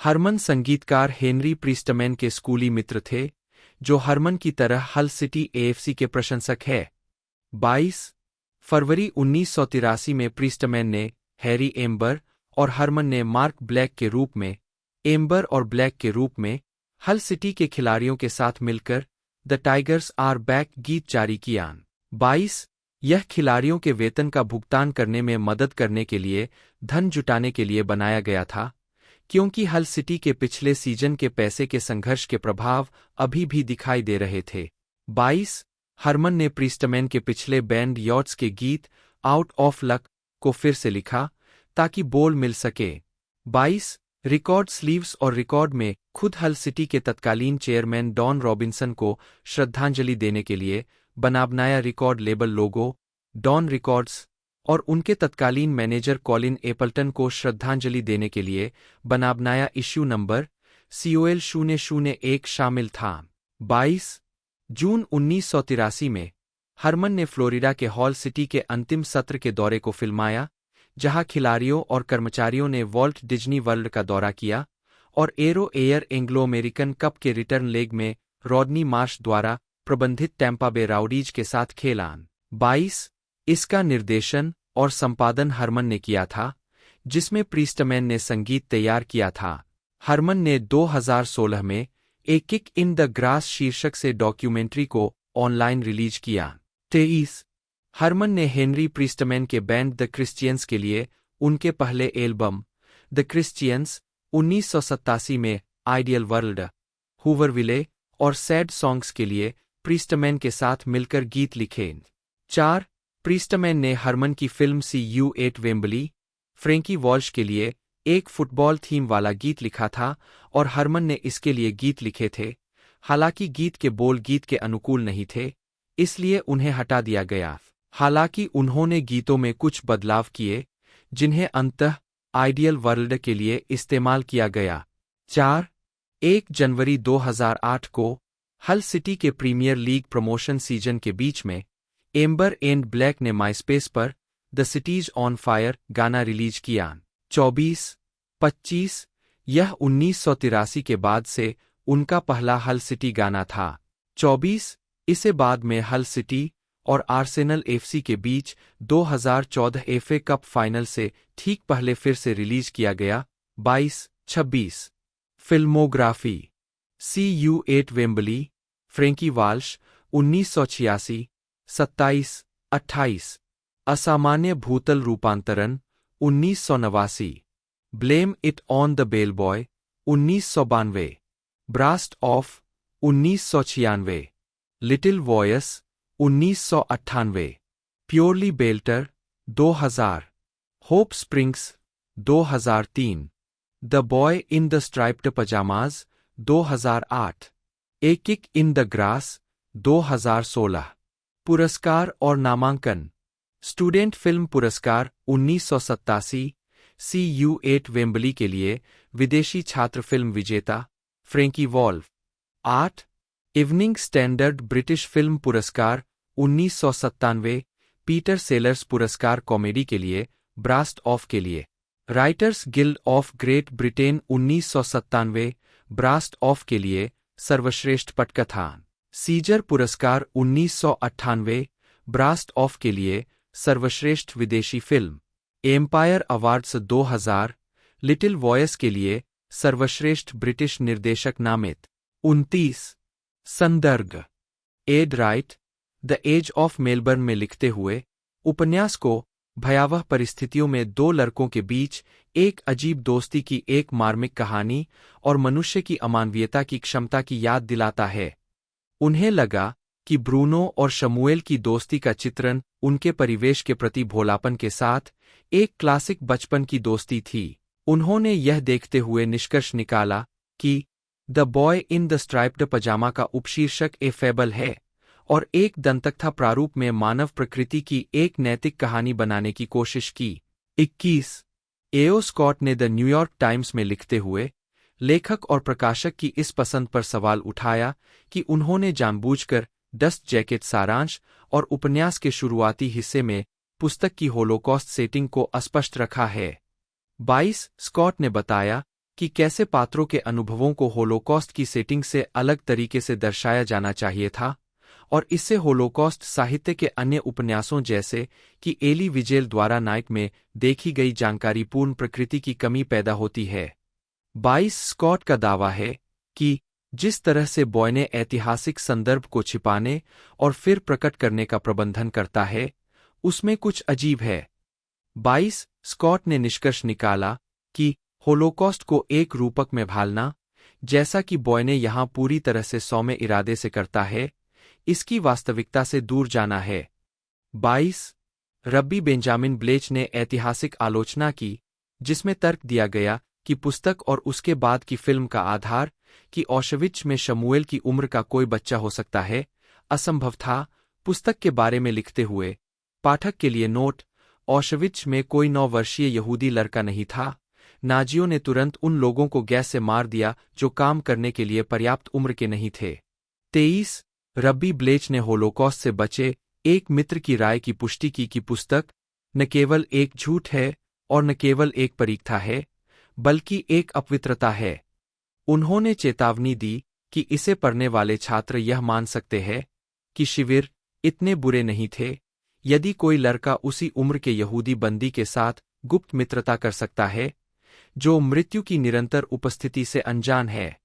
हरमन संगीतकार हेनरी प्रीस्टमैन के स्कूली मित्र थे, जो हरमन की तरह हल सिटी AFC के प्रशंसक है। 22. फरवरी 1983 में प्रीस्टमैन ने हैरी एम्बर और हरमन ने मार्क ब्लैक के रूप में एम्बर और ब्लैक के रूप में हल सिटी के खिलाड़ियों के साथ मिलकर द टाइगर्स आर बैक गीत जारी किया। 22. यह खिलाड़ियों के वेतन का भुगतान करने में मदद करने के लिए धन जुटाने के लिए बनाया गया था, क्योंकि हल सिटी के पिछले सीजन के पैसे के संघर्ष के प्रभाव अभी भी दिखाई दे रहे थे। 22. हरमन ने प्रीस्टमैन के पिछले बैंड यॉट्स के गीत आउट ऑफ लक को फिर से लिखा ताकि बोल मिल सके। 22. रिकॉर्ड स्लीव्स और रिकॉर्ड में खुद हल सिटी के तत्कालीन चेयरमैन डॉन रॉबिन्सन को श्रद्धांजलि देने के लिए बनाया रिकॉर्ड लेबल लोगो डॉन रिकॉर्ड्स और उनके तत्कालीन मैनेजर कॉलिन एपल्टन को श्रद्धांजलि देने के लिए बनाया इश्यू नंबर COL 001 शामिल था। 22. जून 1983 में हरमन ने फ्लोरिडा के हॉल सिटी के अंतिम सत्र के दौरे को फिल्माया, जहां खिलाड़ियों और कर्मचारियों ने वॉल्ट डिज्नी वर्ल्ड का दौरा किया और arrow air Anglo American cup के रिटर्न लेग में रॉडनी मार्श द्वारा प्रबंधित टैंपा बे राउडीज के साथ खेला। 22. इसका निर्देशन और संपादन हरमन ने किया था, जिसमें प्रीस्टमैन ने संगीत तैयार किया था। हरमन ने 2016 में ए किक इन द ग्रास शीर्षक से डॉक्यूमेंट्री को ऑनलाइन रिलीज किया। 23 हरमन ने हेनरी प्रीस्टमैन के बैंड द क्रिश्चियंस के लिए उनके पहले एल्बम द क्रिश्चियंस 1987 में आइडियल वर्ल्ड, हूवरविले और सैड सॉन्ग्स के लिए प्रीस्टमैन के साथ मिलकर गीत लिखे। 4 प्रीस्टमैन ने हरमन की film CU8 Wembley, Frankie Walsh के लिए एक फुटबॉल थीम वाला गीत लिखा था और हरमन ने इसके लिए गीत लिखे थे। हालांकि गीत के बोल गीत के अनुकूल नहीं थे, इसलिए उन्हें हटा दिया गया। हालांकि उन्होंने गीतों में कुछ बदलाव किए, जिन्हें अंततः आइडियल वर्ल्ड के लिए इस्तेमाल किया गया। 1 जनवरी 2008 को हल सिटी के प्रीमियर लीग प्रमोशन सीजन के बीच में एम्बर एंड ब्लैक ने माइस्पेस पर द सिटीज ऑन फायर गाना रिलीज किया। 25 यह 1983 के बाद से उनका पहला हल सिटी गाना था। 24 इसे बाद में हल सिटी और आर्सेनल FC के बीच 2014 FA कप फाइनल से ठीक पहले फिर से रिलीज किया गया। 26 filmography CU8 Wembley, Frankie Walsh 1986। 28 असामान्य भूतल रूपांतरण 1989, Blame it on the Bellboy 1992, Brassed Off 1996, Little Voice 1998, Purely Belter 2000, Hope Springs 2003, The boy in the Striped Pyjamas 2008, A Kick in the Grass 2016। पुरस्कार और नामांकन। स्टूडेंट फिल्म पुरस्कार 1987 CU8 Wembley के लिए विदेशी छात्र फिल्म विजेता Frankie Wolf. 8 evening standard British film पुरस्कार 1997 पीटर सेलर्स पुरस्कार कॉमेडी के लिए ब्रास्ट ऑफ के लिए। Writers Guild of Great Britain 1997 burst of के लिए सर्वश्रेष्ठ पटकथा। सीजर पुरस्कार 1998 ब्रास्ट ऑफ के लिए सर्वश्रेष्ठ विदेशी film. Empire awards 2000 little voice के लिए सर्वश्रेष्ठ ब्रिटिश निर्देशक नामित। 29 संदर्भ Ed Wright the Age of Melbourne में लिखते हुए उपन्यास को भयावह परिस्थितियों में दो लड़कों के बीच एक अजीब दोस्ती की एक मार्मिक कहानी और मनुष्य की अमानवीयता की क्षमता की याद दिलाता है। उन्हें लगा कि ब्रूनो और शमूएल की दोस्ती का चित्रण उनके परिवेश के प्रति भोलापन के साथ एक क्लासिक बचपन की दोस्ती थी। उन्होंने यह देखते हुए निष्कर्ष निकाला कि The boy in the striped Pyjama का उपशीर्षक ए फेबल है और एक दंतकथा प्रारूप में मानव प्रकृति की एक नैतिक कहानी बनाने की कोशिश की। 21 एओ स्कॉट ने द न्यूयॉर्क टाइम्स में लिखते हुए लेखक और प्रकाशक की इस पसंद पर सवाल उठाया कि उन्होंने जानबूझकर डस्ट जैकेट सारांश और उपन्यास के शुरुआती हिस्से में पुस्तक की होलोकॉस्ट सेटिंग को अस्पष्ट रखा है। 22 स्कॉट ने बताया कि कैसे पात्रों के अनुभवों को होलोकॉस्ट की सेटिंग से अलग तरीके से दर्शाया जाना चाहिए था और इससे होलोकॉस्ट साहित्य के अन्य उपन्यासों जैसे कि एली विजेल द्वारा नाइट में देखी गई जानकारीपूर्ण प्रकृति की कमी पैदा होती है। 22 स्कॉट का दावा है कि जिस तरह से बॉय ने ऐतिहासिक संदर्भ को छिपाने और फिर प्रकट करने का प्रबंधन करता है, उसमें कुछ अजीब है। 22 स्कॉट ने निष्कर्ष निकाला कि होलोकॉस्ट को एक रूपक में ढालना, जैसा कि बॉय ने यहां पूरी तरह से सौम्य इरादे से करता है, इसकी वास्तविकता से दूर जाना है। 22 रब्बी बेंजामिन ब्लेच ने ऐतिहासिक आलोचना की, जिसमें तर्क दिया गया कि पुस्तक और उसके बाद की फिल्म का आधार कि ऑशविट्ज में शमूएल की उम्र का कोई बच्चा हो सकता है, असंभव था। पुस्तक के बारे में लिखते हुए पाठक के लिए नोट, ऑशविट्ज में कोई 9 वर्षीय यहूदी लड़का नहीं था। नाजियों ने तुरंत उन लोगों को गैस से मार दिया जो काम करने के लिए पर्याप्त उम्र के नहीं थे। 23 रब्बी ब्लेच ने होलोकॉस्ट से बचे एक मित्र की राय की पुष्टि की कि पुस्तक न केवल एक झूठ है और न केवल एक परीक्षा है, बल्कि एक अपवित्रता है। उन्होंने चेतावनी दी कि इसे पढ़ने वाले छात्र यह मान सकते हैं कि शिविर इतने बुरे नहीं थे यदि कोई लड़का उसी उम्र के यहूदी बंदी के साथ गुप्त मित्रता कर सकता है जो मृत्यु की निरंतर उपस्थिति से अनजान है।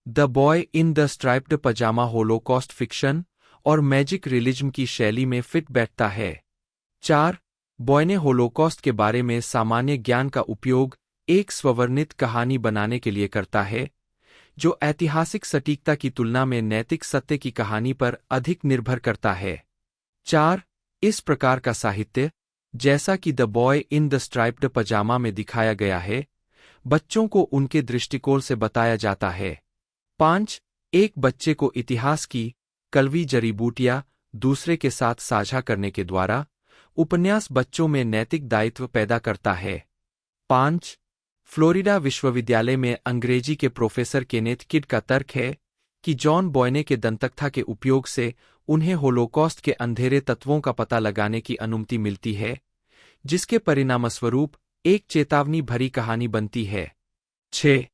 The boy in the striped pyjama Holocaust fiction और मैजिक रियलिज्म की शैली में फिट बैठता है। 4. बॉय ने होलोकॉस्ट के बारे में सामान्य ज्ञान का उपयोग एक स्ववर्णित कहानी बनाने के लिए करता है, जो ऐतिहासिक सटीकता की तुलना में नैतिक सत्य की कहानी पर अधिक निर्भर करता है। 4. इस प्रकार का साहित्य, जैसा कि The boy in the striped Pyjama में दिखाया गया है, बच्चों को उनके दृष्टिकोण से बताया जाता है। 5. एक बच्चे को इतिहास की कड़वी जड़ी-बूटियां दूसरे के साथ साझा करने के द्वारा उपन्यास बच्चों में नैतिक दायित्व पैदा करता है। 5. फ्लोरिडा विश्वविद्यालय में अंग्रेजी के प्रोफेसर केनेथ किड का तर्क है कि जॉन बॉयने के दंतकथा के उपयोग से उन्हें होलोकॉस्ट के अंधेरे तत्वों का पता लगाने की अनुमति मिलती है, जिसके परिणामस्वरूप एक चेतावनी भरी कहानी बनती है। 6.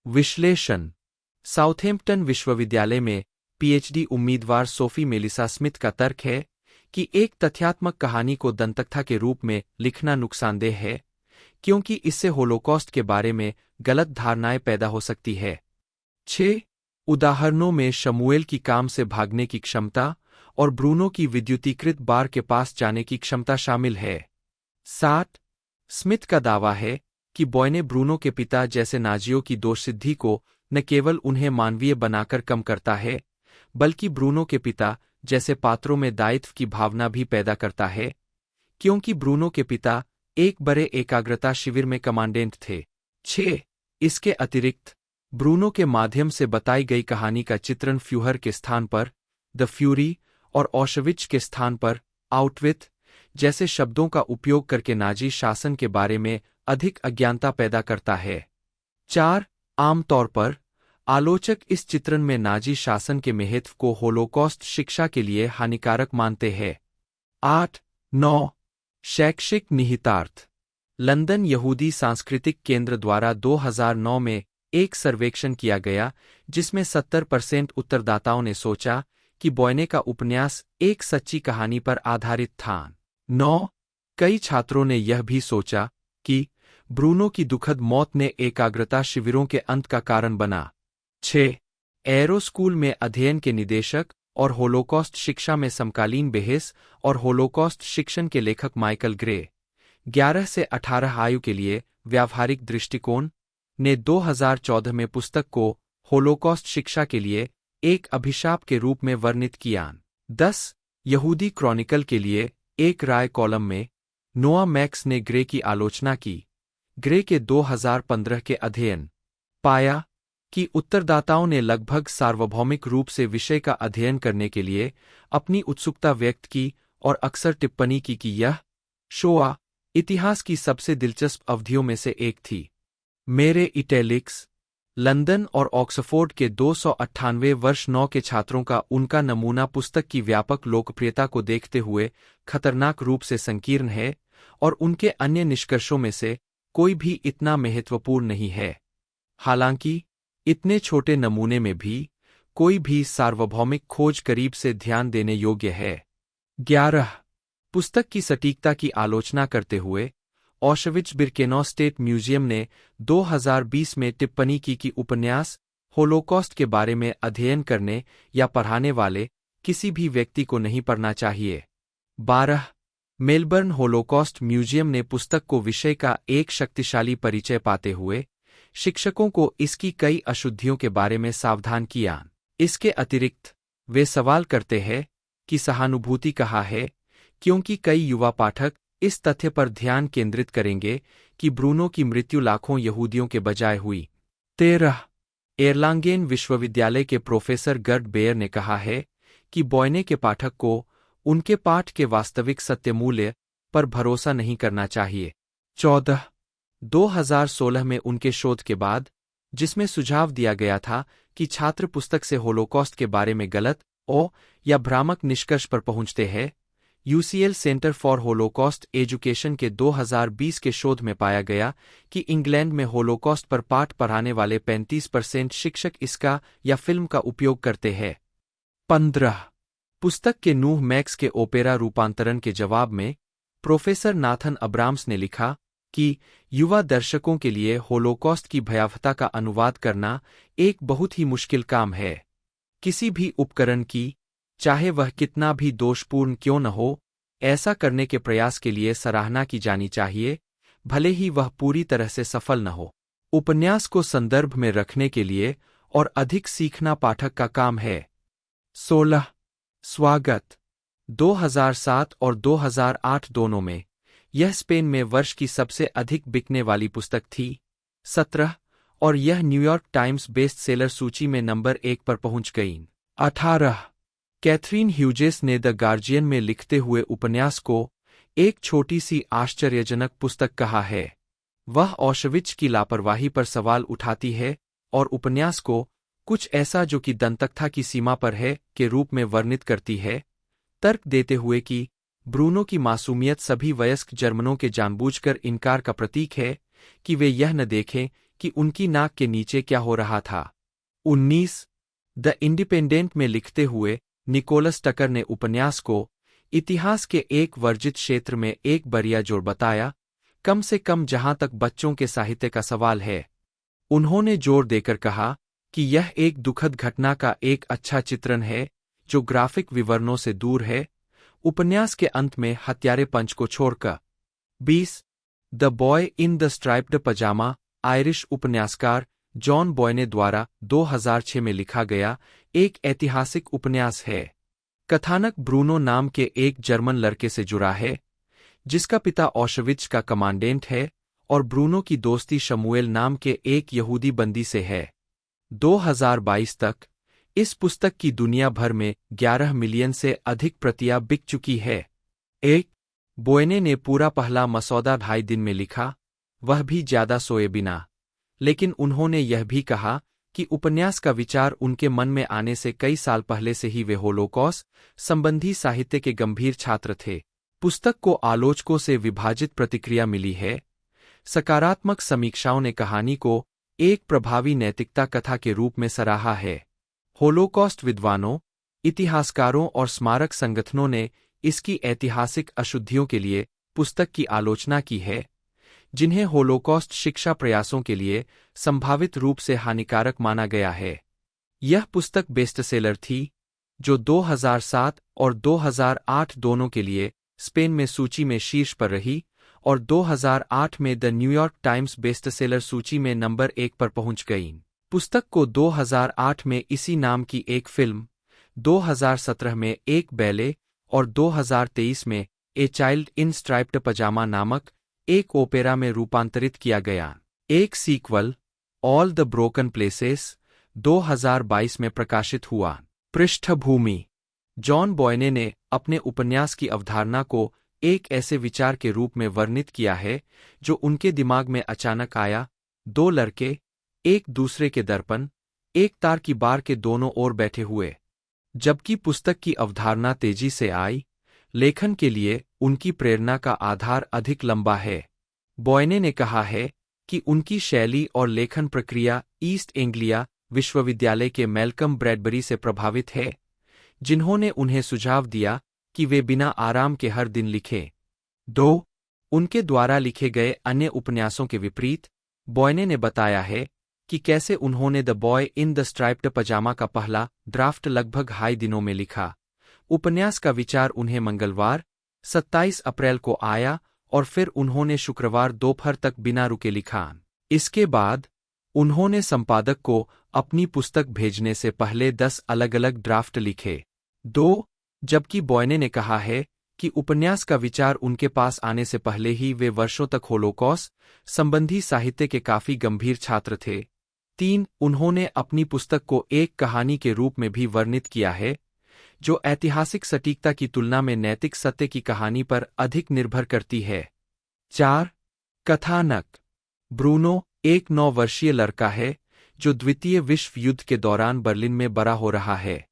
विश्लेषण। साउथैम्पटन विश्वविद्यालय में पीएचडी उम्मीदवार सोफी मेलिसा स्मिथ का तर्क है कि एक तथ्यात्मक कहानी को दंतकथा के रूप में लिखना नुकसानदेह है, क्योंकि इससे होलोकॉस्ट के बारे में गलत धारणाएं पैदा हो सकती है। 6. उदाहरणों में शमूएल की काम से भागने की क्षमता और ब्रूनो की विद्युतीकृत बार के पास जाने की क्षमता शामिल है। 7. स्मिथ का दावा है कि बॉय ने ब्रूनो के पिता जैसे नाजियों की दोषसिद्धि को न केवल उन्हें मानवीय बनाकर कम करता है, बल्कि ब्रूनो के पिता जैसे पात्रों में दायित्व की भावना भी पैदा करता है, क्योंकि ब्रूनो के पिता एक बड़े एकाग्रता शिविर में कमांडेंट थे। 6. इसके अतिरिक्त ब्रूनो के माध्यम से बताई गई कहानी का चित्रण फ्यूहर के स्थान पर द फ्यूरी और ऑशविच के स्थान पर आउटविथ जैसे शब्दों का उपयोग करके नाजी शासन के बारे में अधिक अज्ञानता पैदा करता है। 4. आमतौर पर आलोचक इस चित्रण में नाजी शासन के महत्व को होलोकॉस्ट शिक्षा के लिए हानिकारक मानते हैं। 8. 9. शैक्षिक निहितार्थ। लंदन यहूदी सांस्कृतिक केंद्र द्वारा 2009 में एक सर्वेक्षण किया गया, जिसमें 70% उत्तरदाताओं ने सोचा कि बॉयने का उपन्यास एक सच्ची कहानी पर आधारित था। 9. कई छात्रों ने यह भी सोचा कि ब्रूनो की दुखद मौत ने एकाग्रता शिविरों के अंत का कारण बना। 6. एरो स्कूल में अध्ययन के निदेशक और होलोकॉस्ट शिक्षा में समकालीन बहस और होलोकॉस्ट शिक्षण के लेखक माइकल ग्रे, 11 से 18 आयु के लिए व्यावहारिक दृष्टिकोण, ने 2014 में पुस्तक को होलोकॉस्ट शिक्षा के लिए एक अभिशाप के रूप में वर्णित किया। 10. यहूदी क्रॉनिकल के लिए एक राय कॉलम में नोआ मैक्स ने ग्रे की आलोचना की। ग्रे के 2015 के अध्ययन पाया कि उत्तरदाताओं ने लगभग सार्वभौमिक रूप से विषय का अध्ययन करने के लिए अपनी उत्सुकता व्यक्त की और अक्सर टिप्पणी की कि यह शोआ इतिहास की सबसे दिलचस्प अवधियों में से एक थी। मेरे इटैलिक्स। लंदन और ऑक्सफोर्ड के 298 वर्ष 9 के छात्रों का उनका नमूना पुस्तक की व्यापक लोकप्रियता को देखते हुए खतरनाक रूप से संकीर्ण है, और उनके अन्य निष्कर्षों में से कोई भी इतना महत्वपूर्ण नहीं है। हालांकि इतने छोटे नमूने में भी कोई भी सार्वभौमिक खोज करीब से ध्यान देने योग्य है। 11. पुस्तक की सटीकता की आलोचना करते हुए ऑशविट्ज बिर्केनॉ स्टेट म्यूजियम ने 2020 में टिप्पणी की कि उपन्यास होलोकॉस्ट के बारे में अध्ययन करने या पढ़ाने वाले किसी भी व्यक्ति को नहीं पढ़ना चाहिए। 12. मेलबर्न होलोकॉस्ट म्यूजियम ने पुस्तक को विषय का एक शक्तिशाली परिचय पाते हुए शिक्षकों को इसकी कई अशुद्धियों के बारे में सावधान किया। इसके अतिरिक्त वे सवाल करते हैं कि सहानुभूति कहाँ है, क्योंकि कई युवा पाठक इस तथ्य पर ध्यान केंद्रित करेंगे कि ब्रूनो की मृत्यु लाखों यहूदियों के बजाय हुई। 13. एर्लांगेन विश्वविद्यालय के प्रोफेसर गर्ड बेयर ने कहा है कि बॉयने के पाठक को उनके पाठ के वास्तविक सत्य मूल्य पर भरोसा नहीं करना चाहिए। 14. 2016 में उनके शोध के बाद, जिसमें सुझाव दिया गया था कि छात्र पुस्तक से होलोकॉस्ट के बारे में गलत या भ्रामक निष्कर्ष पर पहुंचते हैं, UCL centre for Holocaust education के 2020 के शोध में पाया गया कि इंग्लैंड में होलोकॉस्ट पर पाठ पढ़ाने वाले 35% शिक्षक इसका या फिल्म का उपयोग करते हैं। 15. पुस्तक के नूह मैक्स के ओपेरा रूपांतरण के जवाब में प्रोफेसर नाथन अब्राम्स ने लिखा कि युवा दर्शकों के लिए होलोकॉस्ट की भयावहता का अनुवाद करना एक बहुत ही मुश्किल काम है। किसी भी उपकरण की, चाहे वह कितना भी दोषपूर्ण क्यों न हो, ऐसा करने के प्रयास के लिए सराहना की जानी चाहिए, भले ही वह पूरी तरह से सफल न हो। उपन्यास को संदर्भ में रखने के लिए और अधिक सीखना पाठक का काम है। 16 स्वागत 2007 और 2008 दोनों में यह स्पेन में वर्ष की सबसे अधिक बिकने वाली पुस्तक थी। 17 और यह न्यूयॉर्क टाइम्स बेस्ट सेलर सूची में नंबर 1 पर पहुंच गई। 18 कैथरीन ह्यूजेस ने द गार्जियन में लिखते हुए उपन्यास को एक छोटी सी आश्चर्यजनक पुस्तक कहा है। वह ऑशविट्ज की लापरवाही पर सवाल उठाती है और उपन्यास को कुछ ऐसा जो कि दंतकथा की सीमा पर है के रूप में वर्णित करती है, तर्क देते हुए कि ब्रूनो की मासूमियत सभी वयस्क जर्मनों के जानबूझकर इनकार का प्रतीक है कि वे यह न देखें कि उनकी नाक के नीचे क्या हो रहा था। 19 द इंडिपेंडेंट में लिखते हुए निकोलस टकर ने उपन्यास को इतिहास के एक वर्जित क्षेत्र में एक बढ़िया जोड़ बताया, कम से कम जहां तक बच्चों के साहित्य का सवाल है। उन्होंने जोर देकर कहा कि यह एक दुखद घटना का एक अच्छा चित्रण है जो ग्राफिक विवरणों से दूर है। उपन्यास के अंत में हत्यारे पंच को छोड़कर 20 the boy in the striped pyjama Irish उपन्यासकार जॉन बॉयने द्वारा 2006 में लिखा गया एक ऐतिहासिक उपन्यास है। कथानक ब्रूनो नाम के एक जर्मन लड़के से जुड़ा है जिसका पिता ऑशविट्ज का कमांडेंट है और ब्रूनो की दोस्ती शमूएल नाम के एक यहूदी बंदी से है। 2022 तक इस पुस्तक की दुनिया भर में 11 मिलियन से अधिक प्रतियां बिक चुकी है। एक बोयने ने पूरा पहला मसौदा 2.5 दिन में लिखा, वह भी ज्यादा सोए बिना, लेकिन उन्होंने यह भी कहा कि उपन्यास का विचार उनके मन में आने से कई साल पहले से ही वे होलोकॉस्ट संबंधी साहित्य के गंभीर छात्र थे। पुस्तक को आलोचकों से विभाजित प्रतिक्रिया मिली है। सकारात्मक समीक्षाओं ने कहानी को एक प्रभावी नैतिकता कथा के रूप में सराहा है। होलोकॉस्ट विद्वानों, इतिहासकारों और स्मारक संगठनों ने इसकी ऐतिहासिक अशुद्धियों के लिए पुस्तक की आलोचना की है, जिन्हें होलोकॉस्ट शिक्षा प्रयासों के लिए संभावित रूप से हानिकारक माना गया है। यह पुस्तक बेस्टसेलर थी, जो 2007 और 2008 दोनों के लिए स्पेन में सूची में शीर्ष पर रही और 2008 में द न्यूयॉर्क टाइम्स बेस्टसेलर सूची में नंबर 1 पर पहुंच गई। पुस्तक को 2008 में इसी नाम की एक फिल्म, 2017 में एक बैले और 2023 में ए चाइल्ड इन स्ट्राइप्ड पजामा नामक एक ओपेरा में रूपांतरित किया गया। एक sequel, all the broken places, 2022 में प्रकाशित हुआ। पृष्ठभूमि: जॉन बॉयने ने अपने उपन्यास की अवधारणा को एक ऐसे विचार के रूप में वर्णित किया है जो उनके दिमाग में अचानक आया। 2 लड़के, एक दूसरे के दर्पण, एक तार की बार के दोनों ओर बैठे हुए। जबकि पुस्तक की अवधारणा तेजी से आई, लेखन के लिए उनकी प्रेरणा का आधार अधिक लंबा है। बॉयने ने कहा है कि उनकी शैली और लेखन प्रक्रिया ईस्ट एंग्लिया विश्वविद्यालय के मैल्कम ब्रैडबरी से प्रभावित है, जिन्होंने उन्हें सुझाव दिया कि वे बिना आराम के हर दिन लिखें। 2 उनके द्वारा लिखे गए अन्य उपन्यासों के विपरीत, बॉयने ने बताया है कि कैसे उन्होंने The boy in the striped Pyjama का पहला ड्राफ्ट लगभग 2.5 दिनों में लिखा। उपन्यास का विचार उन्हें मंगलवार, 27 अप्रैल को आया और फिर उन्होंने शुक्रवार दोपहर तक बिना रुके लिखा। इसके बाद उन्होंने संपादक को अपनी पुस्तक भेजने से पहले 10 अलग-अलग ड्राफ्ट लिखे। 2 जबकि बॉयने ने कहा है कि उपन्यास का विचार उनके पास आने से पहले ही वे वर्षों तक होलोकॉस्ट संबंधी साहित्य के काफी गंभीर छात्र थे। 3 उन्होंने अपनी पुस्तक को एक कहानी के रूप में भी वर्णित किया है, जो ऐतिहासिक सटीकता की तुलना में नैतिक सत्य की कहानी पर अधिक निर्भर करती है। 4 कथानक: ब्रूनो एक 9 वर्षीय लड़का है जो द्वितीय विश्व युद्ध के दौरान बर्लिन में बड़ा हो रहा है।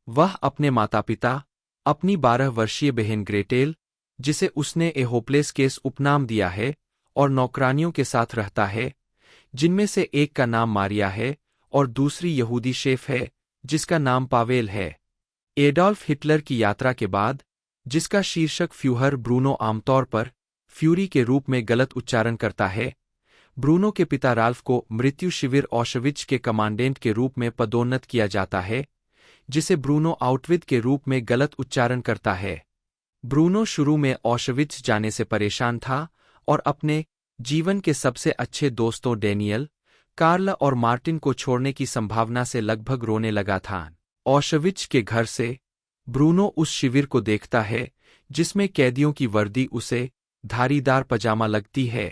वह अपने माता-पिता, अपनी 12 वर्षीय बहन ग्रेटेल, जिसे उसने ए होपलेस केस उपनाम दिया है, और नौकरानियों के साथ रहता है, जिनमें से एक का नाम मारिया है और दूसरी यहूदी शेफ है जिसका नाम पावेल है। एडॉल्फ हिटलर की यात्रा के बाद, जिसका शीर्षक फ्यूहर ब्रूनो आमतौर पर फ्यूरी के रूप में गलत उच्चारण करता है। ब्रूनो के पिता राल्फ को मृत्यु शिविर ऑशविट्ज के कमांडेंट के रूप में पदोन्नत किया जाता है, जिसे ब्रूनो आउटविद के रूप में गलत उच्चारण करता है। ब्रूनो शुरू में ऑशविट्ज जाने से परेशान था और अपने जीवन के सबसे अच्छे दोस्तों डेनियल, कार्ल और मार्टिन को छोड़ने की संभावना से लगभग रोने लगा था। ऑशविट्ज के घर से ब्रूनो उस शिविर को देखता है जिसमें कैदियों की वर्दी उसे धारीदार पजामा लगती है।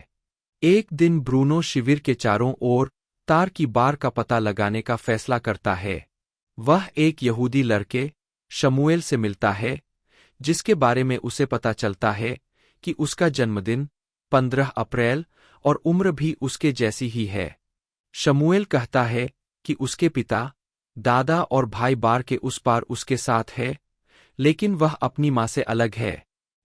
एक दिन ब्रूनो शिविर के चारों ओर तार की बार का पता लगाने का फैसला करता है। वह एक यहूदी लड़के शमूएल से मिलता है, जिसके बारे में उसे पता चलता है कि उसका जन्मदिन 15 अप्रैल और उम्र भी उसके जैसी ही है। शमूएल कहता है कि उसके पिता, दादा और भाई बार के उस पार उसके साथ है, लेकिन वह अपनी माँ से अलग है।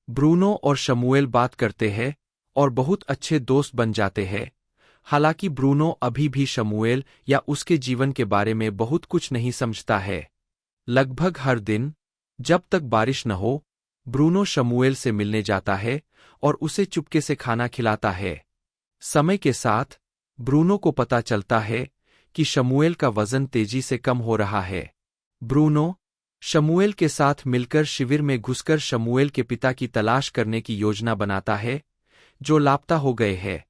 ब्रूनो और शमूएल बात करते हैं और बहुत अच्छे दोस्त बन जाते हैं। हालांकि ब्रूनो अभी भी शमूएल या उसके जीवन के बारे में बहुत कुछ नहीं समझता है। लगभग हर दिन, जब तक बारिश न हो, ब्रूनो शमूएल से मिलने जाता है और उसे चुपके से खाना खिलाता है। समय के साथ ब्रूनो को पता चलता है कि शमूएल का वजन तेजी से कम हो रहा है। ब्रूनो शमूएल के साथ मिलकर शिविर में घुसकर शमूएल के पिता की तलाश करने की योजना बनाता है, जो लापता हो गए हैं।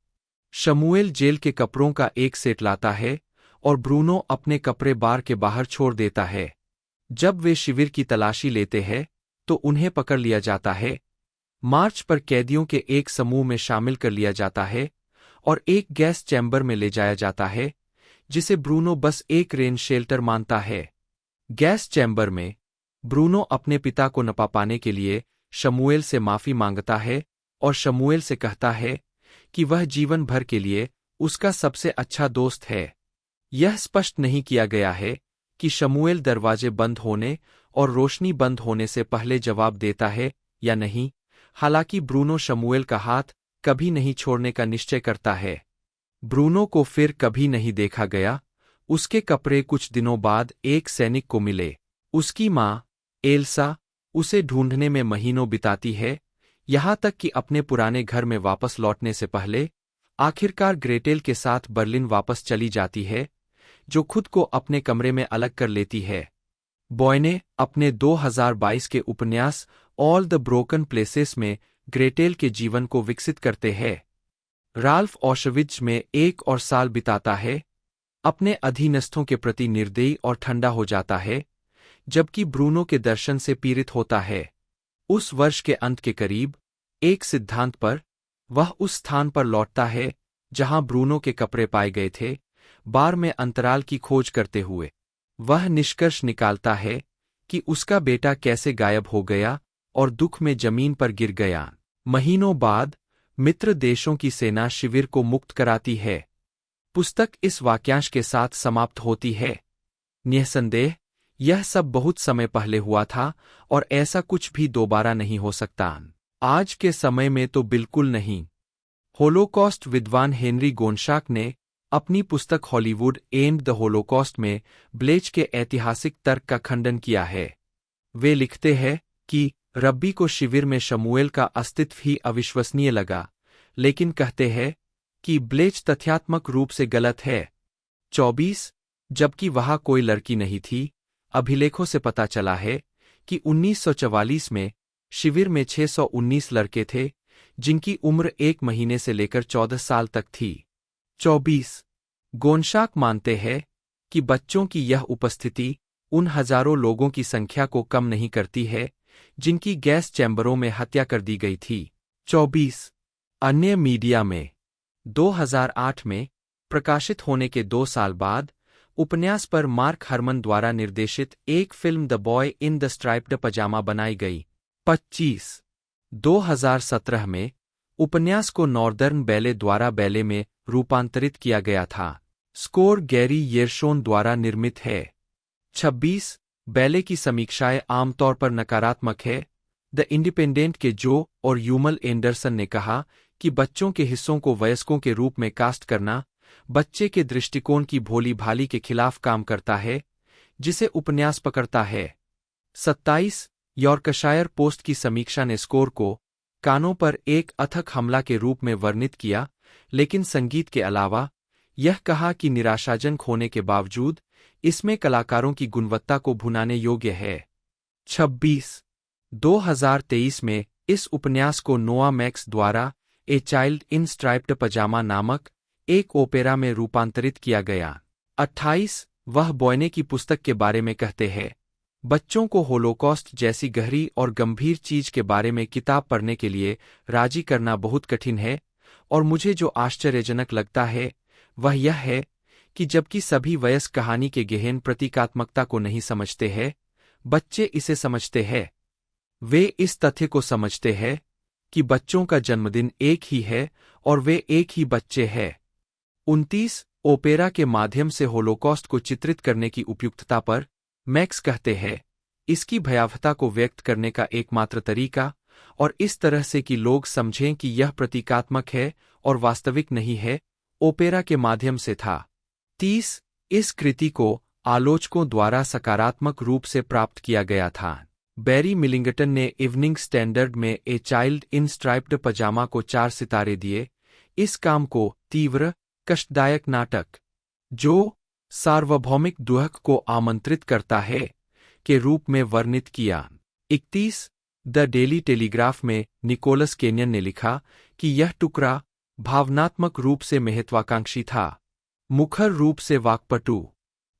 शमूएल जेल के कपड़ों का एक सेट लाता है और ब्रूनो अपने कपड़े बार के बाहर छोड़ देता है। जब वे शिविर की तलाशी लेते हैं तो उन्हें पकड़ लिया जाता है। मार्च पर कैदियों के एक समूह में शामिल कर लिया जाता है और एक गैस चैम्बर में ले जाया जाता है, जिसे ब्रूनो बस एक रेन शेल्टर मानता है। गैस चैम्बर में ब्रूनो अपने पिता को न पा पाने के लिए शमूएल से माफी मांगता है और शमूएल से कहता है कि वह जीवन भर के लिए उसका सबसे अच्छा दोस्त है। यह स्पष्ट नहीं किया गया है कि शमूएल दरवाजे बंद होने और रोशनी बंद होने से पहले जवाब देता है या नहीं। हालांकि ब्रूनो शमूएल का हाथ कभी नहीं छोड़ने का निश्चय करता है। ब्रूनो को फिर कभी नहीं देखा गया। उसके कपड़े कुछ दिनों बाद एक सैनिक को मिले। उसकी माँ, एल्सा, उसे ढूंढने में महीनों बिताती है, यहाँ तक कि अपने पुराने घर में वापस लौटने से पहले आखिरकार ग्रेटेल के साथ बर्लिन वापस चली जाती है, जो खुद को अपने कमरे में अलग कर लेती है। बॉयने अपने 2022 के उपन्यास ऑल द ब्रोकन प्लेसेस में ग्रेटेल के जीवन को विकसित करते हैं। राल्फ ऑशविट्ज में 1 और साल बिताता है, अपने अधीनस्थों के प्रति निर्दयी और ठंडा हो जाता है, जबकि ब्रूनो के दर्शन से पीड़ित होता है। उस वर्ष के अंत के करीब, एक सिद्धांत पर, वह उस स्थान पर लौटता है जहां ब्रूनो के कपड़े पाए गए थे, बार में अंतराल की खोज करते हुए। वह निष्कर्ष निकालता है कि उसका बेटा कैसे गायब हो गया और दुख में जमीन पर गिर गया। महीनों बाद मित्र देशों की सेना शिविर को मुक्त कराती है। पुस्तक इस वाक्यांश के साथ समाप्त होती है, निःसंदेह यह सब बहुत समय पहले हुआ था और ऐसा कुछ भी दोबारा नहीं हो सकता। आज के समय में तो बिल्कुल नहीं। होलोकॉस्ट विद्वान हेनरी गोनशाक ने अपनी पुस्तक हॉलीवुड एंड द होलोकॉस्ट में ब्लेच के ऐतिहासिक तर्क का खंडन किया है। वे लिखते हैं कि रब्बी को शिविर में शमूएल का अस्तित्व ही अविश्वसनीय लगा, लेकिन कहते हैं कि ब्लेच तथ्यात्मक रूप से गलत है। 24 जबकि वहां कोई लड़की नहीं थी। अभिलेखों से पता चला है कि 1944 में शिविर में 619 लड़के थे, जिनकी उम्र 1 महीने से लेकर 14 साल तक थी। 24 गोनशाक मानते हैं कि बच्चों की यह उपस्थिति उन हजारों लोगों की संख्या को कम नहीं करती है जिनकी गैस चैम्बरों में हत्या कर दी गई थी। 24 अन्य मीडिया में 2008 में प्रकाशित होने के 2 साल बाद उपन्यास पर मार्क हरमन द्वारा निर्देशित एक film The boy in the striped Pyjama बनाई गई। 25 2017 में उपन्यास को नॉर्दर्न बैले द्वारा बैले में रूपांतरित किया गया था। स्कोर गैरी येरशोन द्वारा निर्मित है। 26 बैले की समीक्षाएं आमतौर पर नकारात्मक है। द इंडिपेंडेंट के जो और यूमल एंडरसन ने कहा कि बच्चों के हिस्सों को वयस्कों के रूप में कास्ट करना बच्चे के दृष्टिकोण की भोली भाली के खिलाफ काम करता है, जिसे उपन्यास पकड़ता है। 27 यॉर्कशायर पोस्ट की समीक्षा ने स्कोर को कानों पर एक अथक हमला के रूप में वर्णित किया, लेकिन संगीत के अलावा यह कहा कि निराशाजनक होने के बावजूद इसमें कलाकारों की गुणवत्ता को भुनाने योग्य है। 2023 में इस उपन्यास को नोआ मैक्स द्वारा ए चाइल्ड इन स्ट्राइप्ड पजामा नामक एक ओपेरा में रूपांतरित किया गया। 28 वह बॉयने की पुस्तक के बारे में कहते हैं, बच्चों को होलोकॉस्ट जैसी गहरी और गंभीर चीज के बारे में किताब पढ़ने के लिए राजी करना बहुत कठिन है, और मुझे जो आश्चर्यजनक लगता है वह यह है कि जबकि सभी वयस्क कहानी के गहन प्रतीकात्मकता को नहीं समझते हैं, बच्चे इसे समझते हैं। वे इस तथ्य को समझते हैं कि बच्चों का जन्मदिन एक ही है और वे एक ही बच्चे हैं। 29 ओपेरा के माध्यम से होलोकॉस्ट को चित्रित करने की उपयुक्तता पर मैक्स कहते हैं, इसकी भयावहता को व्यक्त करने का एकमात्र तरीका, और इस तरह से कि लोग समझें कि यह प्रतीकात्मक है और वास्तविक नहीं है, ओपेरा के माध्यम से था। 30 इस कृति को आलोचकों द्वारा सकारात्मक रूप से प्राप्त किया गया था। बैरी मिलिंगटन ने इवनिंग स्टैंडर्ड में ए चाइल्ड इन स्ट्राइप्ड पजामा को 4 सितारे दिए। इस काम को तीव्र, कष्टदायक नाटक जो सार्वभौमिक दुख को आमंत्रित करता है के रूप में वर्णित किया। 31 द डेली टेलीग्राफ में निकोलस केनियन ने लिखा कि यह टुकड़ा भावनात्मक रूप से महत्वाकांक्षी था, मुखर रूप से वाक्पटु।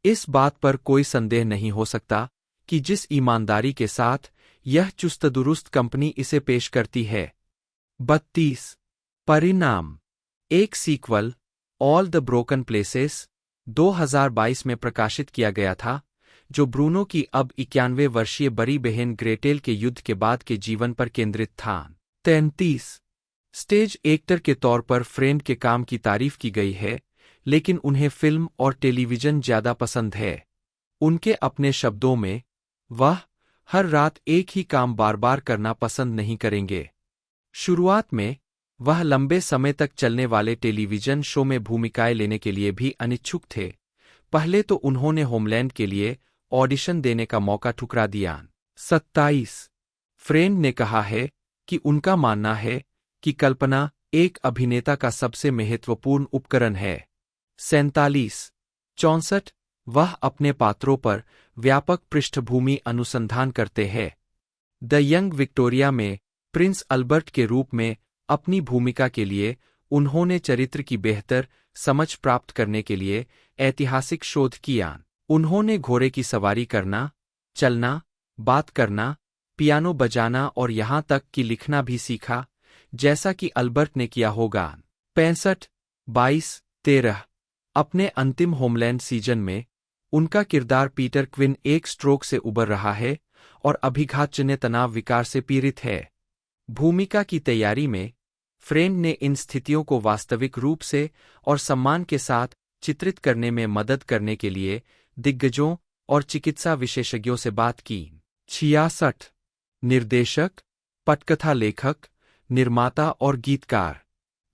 इस बात पर कोई संदेह नहीं हो सकता कि जिस ईमानदारी के साथ यह चुस्त-दुरुस्त कंपनी इसे पेश करती है। 32 परिणाम एक sequel, all the broken places, 2022 में प्रकाशित किया गया था, जो ब्रूनो की अब 91 वर्षीय बड़ी बहन ग्रेटेल के युद्ध के बाद के जीवन पर केंद्रित था। 33 स्टेज एक्टर के तौर पर फ्रेंड के काम की तारीफ की गई है, लेकिन उन्हें फिल्म और टेलीविजन ज्यादा पसंद है। उनके अपने शब्दों में, वह हर रात एक ही काम बार बार करना पसंद नहीं करेंगे। शुरुआत में वह लंबे समय तक चलने वाले टेलीविजन शो में भूमिकाएं लेने के लिए भी अनिच्छुक थे। पहले तो उन्होंने होमलैंड के लिए ऑडिशन देने का मौका ठुकरा दिया। 27 फ्रेंड ने कहा है कि उनका मानना है कि कल्पना एक अभिनेता का सबसे महत्वपूर्ण उपकरण है। 47 64 वह अपने पात्रों पर व्यापक पृष्ठभूमि अनुसंधान करते हैं। द यंग विक्टोरिया में प्रिंस अल्बर्ट के रूप में अपनी भूमिका के लिए उन्होंने चरित्र की बेहतर समझ प्राप्त करने के लिए ऐतिहासिक शोध किया। उन्होंने घोड़े की सवारी करना, चलना, बात करना, पियानो बजाना और यहाँ तक कि लिखना भी सीखा, जैसा कि अल्बर्ट ने किया होगा। 65 22 13 अपने अंतिम होमलैंड सीजन में उनका किरदार पीटर क्विन एक स्ट्रोक से उबर रहा है और अभिघातजन्य तनाव विकार से पीड़ित है। भूमिका की तैयारी में फ्रेंड ने इन स्थितियों को वास्तविक रूप से और सम्मान के साथ चित्रित करने में मदद करने के लिए दिग्गजों और चिकित्सा विशेषज्ञों से बात की। 66 निर्देशक, पटकथा लेखक, निर्माता और गीतकार।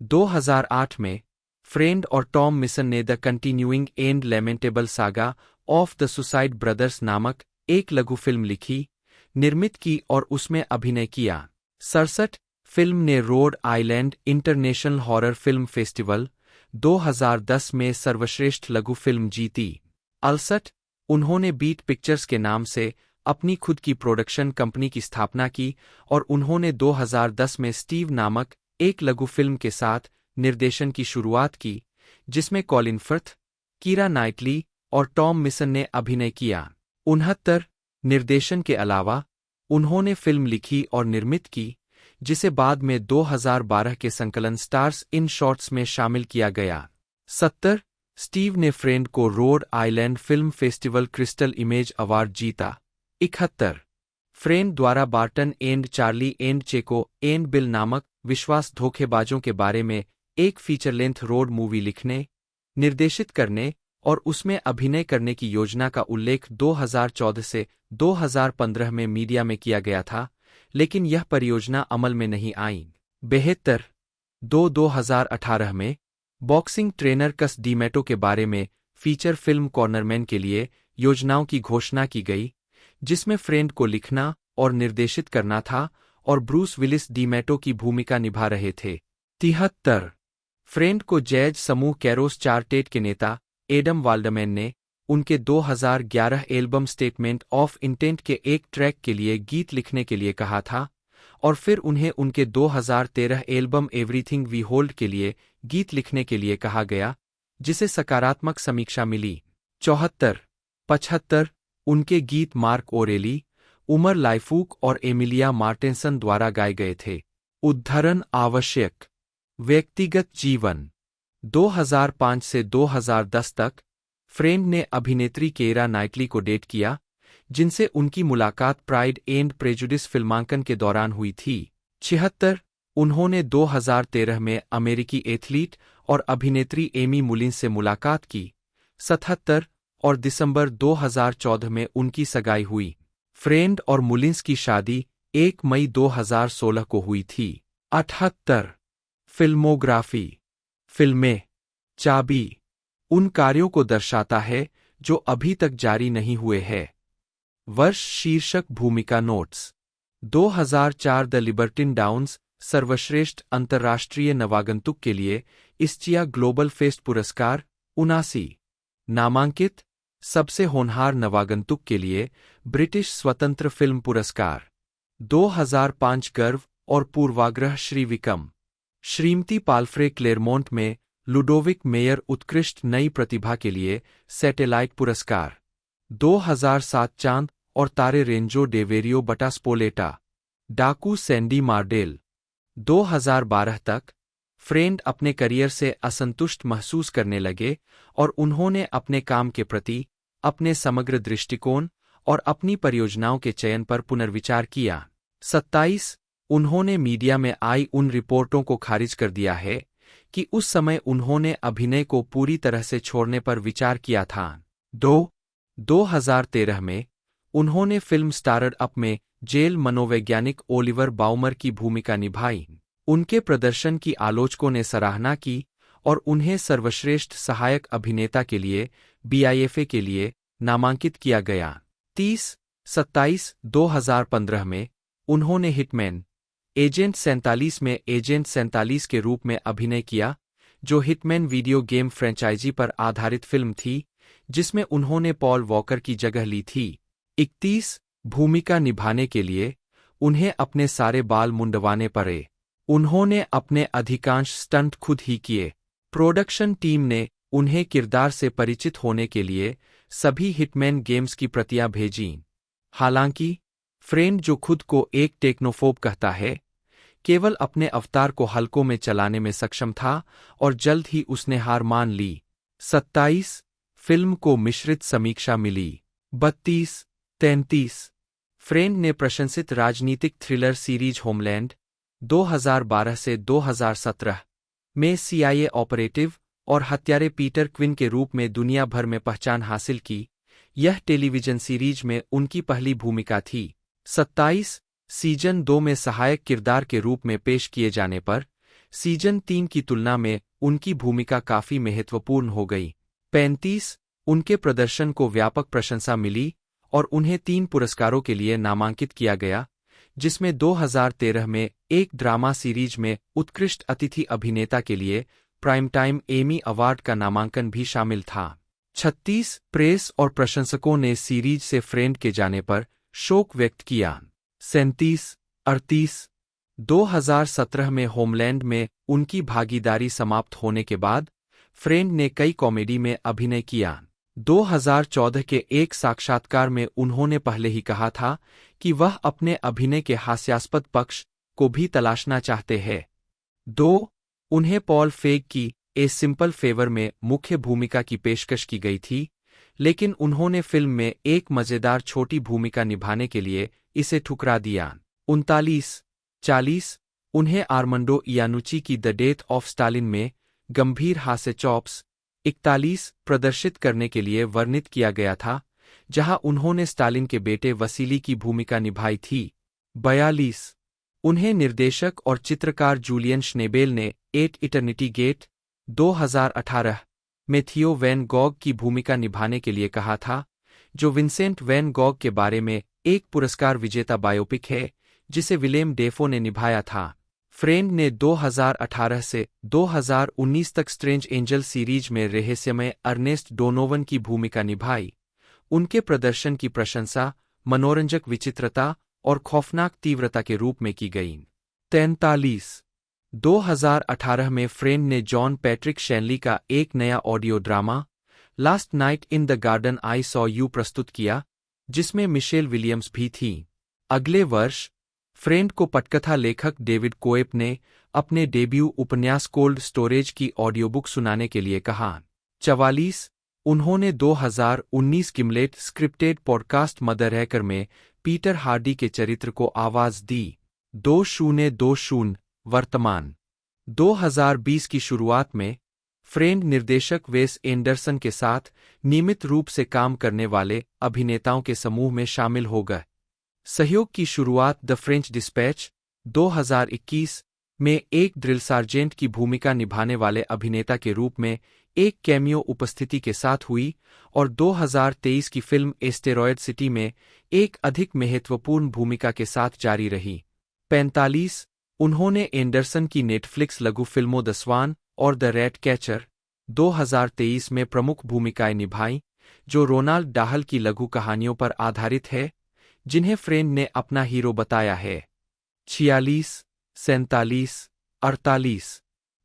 2008 में फ्रेंड और टॉम मिसन ने The Continuing and Lamentable Saga of the Suicide Brothers नामक एक लघु फिल्म लिखी, निर्मित की और उसमें अभिनय किया। 67 फिल्म ने Rhode Island international horror film festival 2010 में सर्वश्रेष्ठ लघु फिल्म जीती। 68 उन्होंने बीट पिक्चर्स के नाम से अपनी खुद की प्रोडक्शन कंपनी की स्थापना की और उन्होंने 2010 में स्टीव नामक एक लघु फिल्म के साथ निर्देशन की शुरुआत की, जिसमें कॉलिन फर्थ, कीरा नाइटली और टॉम मिसन ने अभिनय किया। 69 निर्देशन के अलावा उन्होंने फिल्म लिखी और निर्मित की, जिसे बाद में 2012 के संकलन स्टार्स इन शॉर्ट्स में शामिल किया गया। 70 स्टीव ने फ्रेंड को Rhode Island film festival crystal image award जीता। 71 फ्रेंड द्वारा बार्टन एंड चार्ली एंड चेको एंड बिल नामक विश्वास धोखेबाजों के बारे में एक फीचर लेंथ रोड मूवी लिखने, निर्देशित करने और उसमें अभिनय करने की योजना का उल्लेख 2014 से 2015 में मीडिया में किया गया था, लेकिन यह परियोजना अमल में नहीं आई। 72 2018 में बॉक्सिंग ट्रेनर कस डीमेटो के बारे में फीचर फिल्म कॉर्नरमैन के लिए योजनाओं की घोषणा की गई, जिसमें फ्रेंड को लिखना और निर्देशित करना था और ब्रूस विलिस डीमेटो की भूमिका निभा रहे थे। 73 फ्रेंड को जैज समूह कैरोस चार्टेट के नेता एडम वाल्डमैन ने उनके 2011 एल्बम स्टेटमेंट ऑफ इंटेंट के एक ट्रैक के लिए गीत लिखने के लिए कहा था और फिर उन्हें उनके 2013 एल्बम एवरीथिंग वी होल्ड के लिए गीत लिखने के लिए कहा गया, जिसे सकारात्मक समीक्षा मिली। 75 उनके गीत मार्क ओरेली, उमर लाइफूक और एमिलिया मार्टेंसन द्वारा गाए गए थे। उद्धरण आवश्यक व्यक्तिगत जीवन 2005 से 2010 तक फ्रेंड ने अभिनेत्री केरा नाइटली को डेट किया, जिनसे उनकी मुलाकात प्राइड एंड प्रेजुडिस फिल्मांकन के दौरान हुई थी। 76 उन्होंने 2013 में अमेरिकी एथलीट और अभिनेत्री एमी मुलिन्स से मुलाकात की। 77 और दिसंबर 2014 में उनकी सगाई हुई। फ्रेंड और मुलिन्स की शादी 1 मई 2016 को हुई थी। 78 फिल्मोग्राफी फिल्में चाबी उन कार्यों को दर्शाता है जो अभी तक जारी नहीं हुए हैं। वर्ष शीर्षक भूमिका नोट्स 2004 द लिबर्टिन डाउन्स सर्वश्रेष्ठ अंतर्राष्ट्रीय नवागंतुक के लिए इस्चिया ग्लोबल फेस्ट पुरस्कार 79 नामांकित सबसे होनहार नवागंतुक के लिए ब्रिटिश स्वतंत्र फिल्म पुरस्कार 2005 गर्व और पूर्वाग्रह श्री विकम श्रीमती पाल्फ्रे क्लेरमोंट में लुडोविक मेयर उत्कृष्ट नई प्रतिभा के लिए सैटेलाइट पुरस्कार 2007 चांद और तारे रेंजो डेवेरियो बटा स्पोलेटा डाकू सैंडी मार्डेल 2012 तक फ्रेंड अपने करियर से असंतुष्ट महसूस करने लगे और उन्होंने अपने काम के प्रति, अपने समग्र दृष्टिकोण और अपनी परियोजनाओं के चयन पर पुनर्विचार किया। 27 उन्होंने मीडिया में आई उन रिपोर्टों को खारिज कर दिया है कि उस समय उन्होंने अभिनय को पूरी तरह से छोड़ने पर विचार किया था। 2013 में उन्होंने फिल्म स्टारड अप में जेल मनोवैज्ञानिक ओलिवर बाउमर की भूमिका निभाई। उनके प्रदर्शन की आलोचकों ने सराहना की और उन्हें सर्वश्रेष्ठ सहायक अभिनेता के लिए बीआईएफए के लिए नामांकित किया गया। 30-27-2015 में उन्होंने हिटमैन एजेंट 47 में एजेंट 47 के रूप में अभिनय किया, जो हिटमैन वीडियो गेम फ्रेंचाइजी पर आधारित फिल्म थी जिसमें उन्होंने पॉल वॉकर की जगह ली थी। 31 भूमिका निभाने के लिए उन्हें अपने सारे बाल मुंडवाने पड़े। उन्होंने अपने अधिकांश स्टंट खुद ही किए। प्रोडक्शन टीम ने उन्हें किरदार से परिचित होने के लिए सभी हिटमैन गेम्स की प्रतियां भेजीं। हालांकि फ्रेंड, जो खुद को एक टेक्नोफोब कहता है, केवल अपने अवतार को हल्कों में चलाने में सक्षम था और जल्द ही उसने हार मान ली। 27 फिल्म को मिश्रित समीक्षा मिली। 32-33 फ्रेंड ने प्रशंसित राजनीतिक थ्रिलर सीरीज होमलैंड 2012 से 2017 में सीआईए ऑपरेटिव और हत्यारे पीटर क्विन के रूप में दुनिया भर में पहचान हासिल की। यह टेलीविजन सीरीज में उनकी पहली भूमिका थी। 27 सीजन 2 में सहायक किरदार के रूप में पेश किए जाने पर सीजन 3 की तुलना में उनकी भूमिका काफी महत्वपूर्ण हो गई। 35 उनके प्रदर्शन को व्यापक प्रशंसा मिली और उन्हें 3 पुरस्कारों के लिए नामांकित किया गया, जिसमें 2013 में एक ड्रामा सीरीज में उत्कृष्ट अतिथि अभिनेता के लिए प्राइम टाइम एमी अवार्ड का नामांकन भी शामिल था। 36 प्रेस और प्रशंसकों ने सीरीज से फ्रेंड के जाने पर शोक व्यक्त किया। 37-38 2017 में होमलैंड में उनकी भागीदारी समाप्त होने के बाद फ्रेंड ने कई कॉमेडी में अभिनय किया। 2014 के एक साक्षात्कार में उन्होंने पहले ही कहा था कि वह अपने अभिनय के हास्यास्पद पक्ष को भी तलाशना चाहते हैं। 2 उन्हें पॉल फेग की ए सिंपल फेवर में मुख्य भूमिका की पेशकश की गई थी, लेकिन उन्होंने फिल्म में एक मजेदार छोटी भूमिका निभाने के लिए इसे ठुकरा दिया। 39-40 उन्हें आर्मंडो इयानुची की द डेथ ऑफ स्टालिन में गंभीर हास्य चॉप्स 41 प्रदर्शित करने के लिए वर्णित किया गया था, जहां उन्होंने स्टालिन के बेटे वसीली की भूमिका निभाई थी। 42 उन्हें निर्देशक और चित्रकार जूलियन श्नेबेल ने एट इटर्निटी गेट 2018 में थियो वैन गॉग की भूमिका निभाने के लिए कहा था, जो विंसेंट वैन गॉग के बारे में एक पुरस्कार विजेता बायोपिक है जिसे विलेम डेफो ने निभाया था। फ्रेंड ने 2018 से 2019 तक स्ट्रेंज एंजल सीरीज में रहस्यमय अर्नेस्ट डोनोवन की भूमिका निभाई। उनके प्रदर्शन की प्रशंसा मनोरंजक विचित्रता और खौफनाक तीव्रता के रूप में की गई। 43 2018 में फ्रेंड ने जॉन पैट्रिक शैनली का एक नया audio drama last night in the garden I saw you प्रस्तुत किया, जिसमें मिशेल विलियम्स भी थीं। अगले वर्ष फ्रेंड को पटकथा लेखक डेविड कोएप ने अपने डेब्यू उपन्यास कोल्ड स्टोरेज की ऑडियोबुक सुनाने के लिए कहा। 44 उन्होंने 2019 gimlet scripted podcast mother hacker में पीटर हार्डी के चरित्र को आवाज दी। 2020 वर्तमान 2020 की शुरुआत में फ्रेंड निर्देशक वेस एंडरसन के साथ नियमित रूप से काम करने वाले अभिनेताओं के समूह में शामिल हो गए। सहयोग की शुरुआत द फ्रेंच डिस्पैच 2021 में एक ड्रिल सार्जेंट की भूमिका निभाने वाले अभिनेता के रूप में एक कैमियो उपस्थिति के साथ हुई और 2023 की फिल्म एस्टेरॉयड सिटी में एक अधिक महत्वपूर्ण भूमिका के साथ जारी रही। 45 उन्होंने एंडरसन की नेटफ्लिक्स लघु फिल्मों द स्वान और द रैट कैचर 2023 में प्रमुख भूमिकाएं निभाईं, जो रोनाल्ड डाहल की लघु कहानियों पर आधारित है, जिन्हें फ्रेंड ने अपना हीरो बताया है। 46 47 48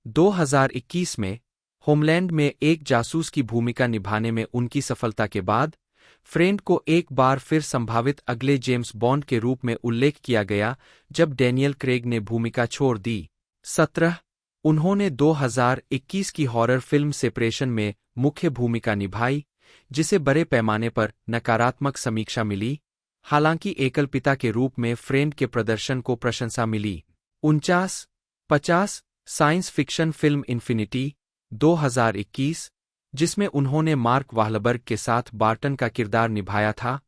2021 में होमलैंड में एक जासूस की भूमिका निभाने में उनकी सफलता के बाद फ्रेंड को एक बार फिर संभावित अगले जेम्स बॉन्ड के रूप में उल्लेख किया गया, जब डैनियल क्रेग ने भूमिका छोड़ दी। 17 उन्होंने 2021 की हॉरर फिल्म सेपरेशन में मुख्य भूमिका निभाई, जिसे बड़े पैमाने पर नकारात्मक समीक्षा मिली। हालांकि एकल पिता के रूप में फ्रेंड के प्रदर्शन को प्रशंसा मिली। 49 साइंस फिक्शन फिल्म इन्फिनिटी 2021, जिसमें उन्होंने मार्क वाहलबर्ग के साथ बार्टन का किरदार निभाया था,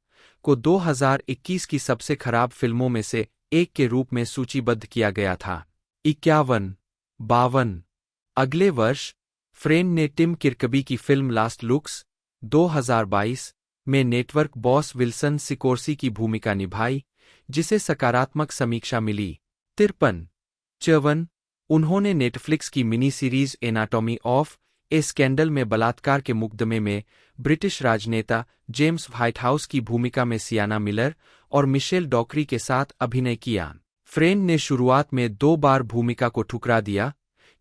को 2021 की सबसे खराब फिल्मों में से एक के रूप में सूचीबद्ध किया गया था। 51 अगले वर्ष फ्रेंड ने टिम किर्कबी की फिल्म लास्ट लुक्स 2022 में नेटवर्क बॉस विल्सन सिकोर्सी की भूमिका निभाई, जिसे सकारात्मक समीक्षा मिली। 53 उन्होंने नेटफ्लिक्स की mini series anatomy of A scandal में बलात्कार के मुकदमे में ब्रिटिश राजनेता जेम्स व्हाइटहाउस की भूमिका में सियाना मिलर और मिशेल डॉकरी के साथ अभिनय किया। फ्रेंड ने शुरुआत में 2 बार भूमिका को ठुकरा दिया,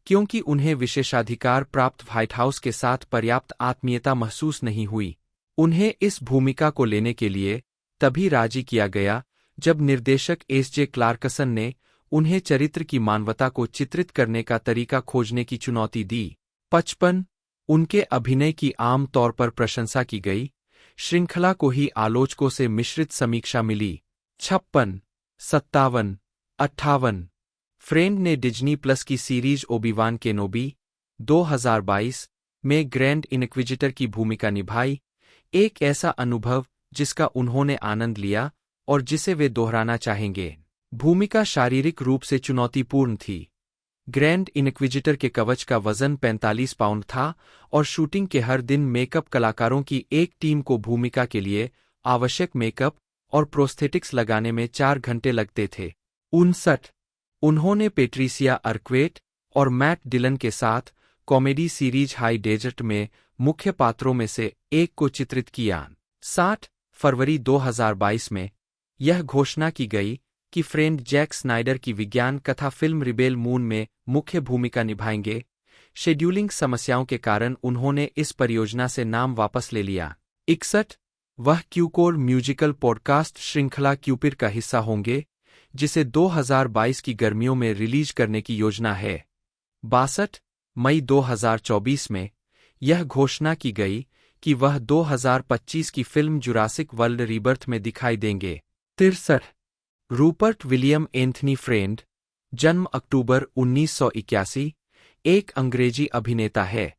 क्योंकि उन्हें विशेषाधिकार प्राप्त व्हाइटहाउस के साथ पर्याप्त आत्मीयता महसूस नहीं हुई। उन्हें इस भूमिका को लेने के लिए तभी राजी किया गया जब निर्देशक एस.जे. क्लार्कसन ने उन्हें चरित्र की मानवता को चित्रित करने का तरीका खोजने की चुनौती दी। 55 उनके अभिनय की आम तौर पर प्रशंसा की गई, श्रृंखला को ही आलोचकों से मिश्रित समीक्षा मिली। 56 57 58 फ्रेंड ने डिज्नी प्लस की सीरीज ओबी-वान केनोबी 2022 में ग्रैंड इनक्विजिटर की भूमिका निभाई, एक ऐसा अनुभव जिसका उन्होंने आनंद लिया और जिसे वे दोहराना चाहेंगे। भूमिका शारीरिक रूप से चुनौतीपूर्ण थी। ग्रैंड इनक्विजिटर के कवच का वजन 45 पाउंड था और शूटिंग के हर दिन मेकअप कलाकारों की एक टीम को भूमिका के लिए आवश्यक मेकअप और प्रोस्थेटिक्स लगाने में 4 घंटे लगते थे। 59 उन्होंने पेट्रिसिया अर्क्वेट और मैट डिलन के साथ कॉमेडी सीरीज हाई डेजर्ट में मुख्य पात्रों में से एक को चित्रित किया। 60 फरवरी 2022 में यह घोषणा की गई कि फ्रेंड जैक स्नाइडर की विज्ञान कथा फिल्म रिबेल मून में मुख्य भूमिका निभाएंगे। शेड्यूलिंग समस्याओं के कारण उन्होंने इस परियोजना से नाम वापस ले लिया। 61 वह क्यूकोर म्यूजिकल पॉडकास्ट श्रृंखला क्यूपिर का हिस्सा होंगे, जिसे 2022 की गर्मियों में रिलीज करने की योजना है। 62 मई 2024 में यह घोषणा की गई कि वह 2025 की फिल्म जुरासिक वर्ल्ड रीबर्थ में दिखाई देंगे। 63 रूपर्ट विलियम एंथनी फ्रेंड, जन्म अक्टूबर 1981, एक अंग्रेजी अभिनेता है।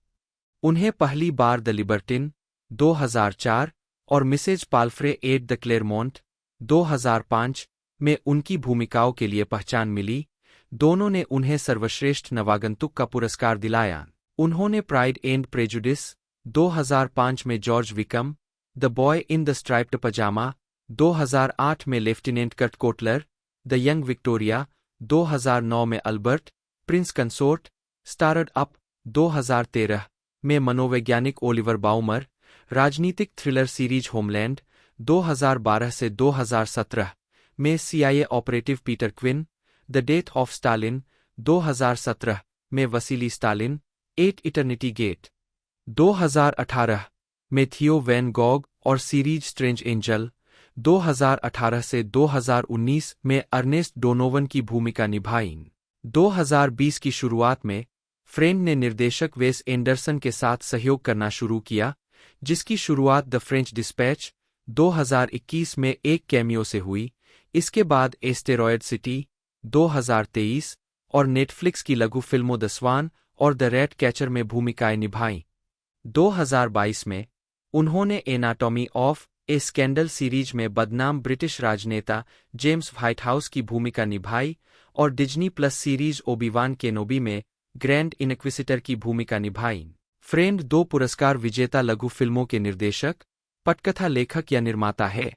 उन्हें पहली बार द लिबर्टिन 2004 और मिसेज पाल्फ्रे एट द क्लेरमोंट 2005 में उनकी भूमिकाओं के लिए पहचान मिली। दोनों ने उन्हें सर्वश्रेष्ठ नवागंतुक का पुरस्कार दिलाया। उन्होंने प्राइड एंड प्रेजुडिस 2005 में George Wickham, The boy in the striped पजामा 2008 में lieutenant Kurt Kotler, The Young Victoria 2009 में Albert Prince Consort, Starred Up 2013 में मनोवैज्ञानिक ओलिवर बाउमर, राजनीतिक थ्रिलर सीरीज होमलैंड 2012 से 2017 में CIA operative Peter Quinn, the death of Stalin 2017 में Vasily Stalin, at eternity gate 2018 में Theo van Gogh और series strange angel 2018 से 2019 में अर्नेस्ट डोनोवन की भूमिका निभाई। 2020 की शुरुआत में फ्रेंड ने निर्देशक वेस एंडरसन के साथ सहयोग करना शुरू किया, जिसकी शुरुआत द फ्रेंच डिस्पैच 2021 में एक कैमियो से हुई। इसके बाद एस्टेरॉयड सिटी 2023 और नेटफ्लिक्स की लघु फिल्मों द स्वान और द रैट कैचर में भूमिकाएं निभाईं। 2022 में उन्होंने anatomy of A scandal series में बदनाम ब्रिटिश राजनेता जेम्स व्हाइटहाउस की भूमिका निभाई और डिज्नी प्लस सीरीज ओबी-वान केनोबी में ग्रैंड इनक्विसिटर की भूमिका निभाई। फ्रेंड 2 पुरस्कार विजेता लघु फिल्मों के निर्देशक, पटकथा लेखक या निर्माता है।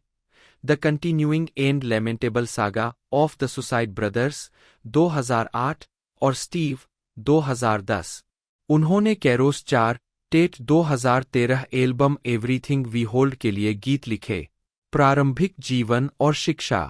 The Continuing and Lamentable Saga of the Suicide Brothers 2008 और स्टीव 2010। उन्होंने Kairos 4 Tet 2013 album Everything We Hold के लिए गीत लिखे। प्रारंभिक जीवन और शिक्षा।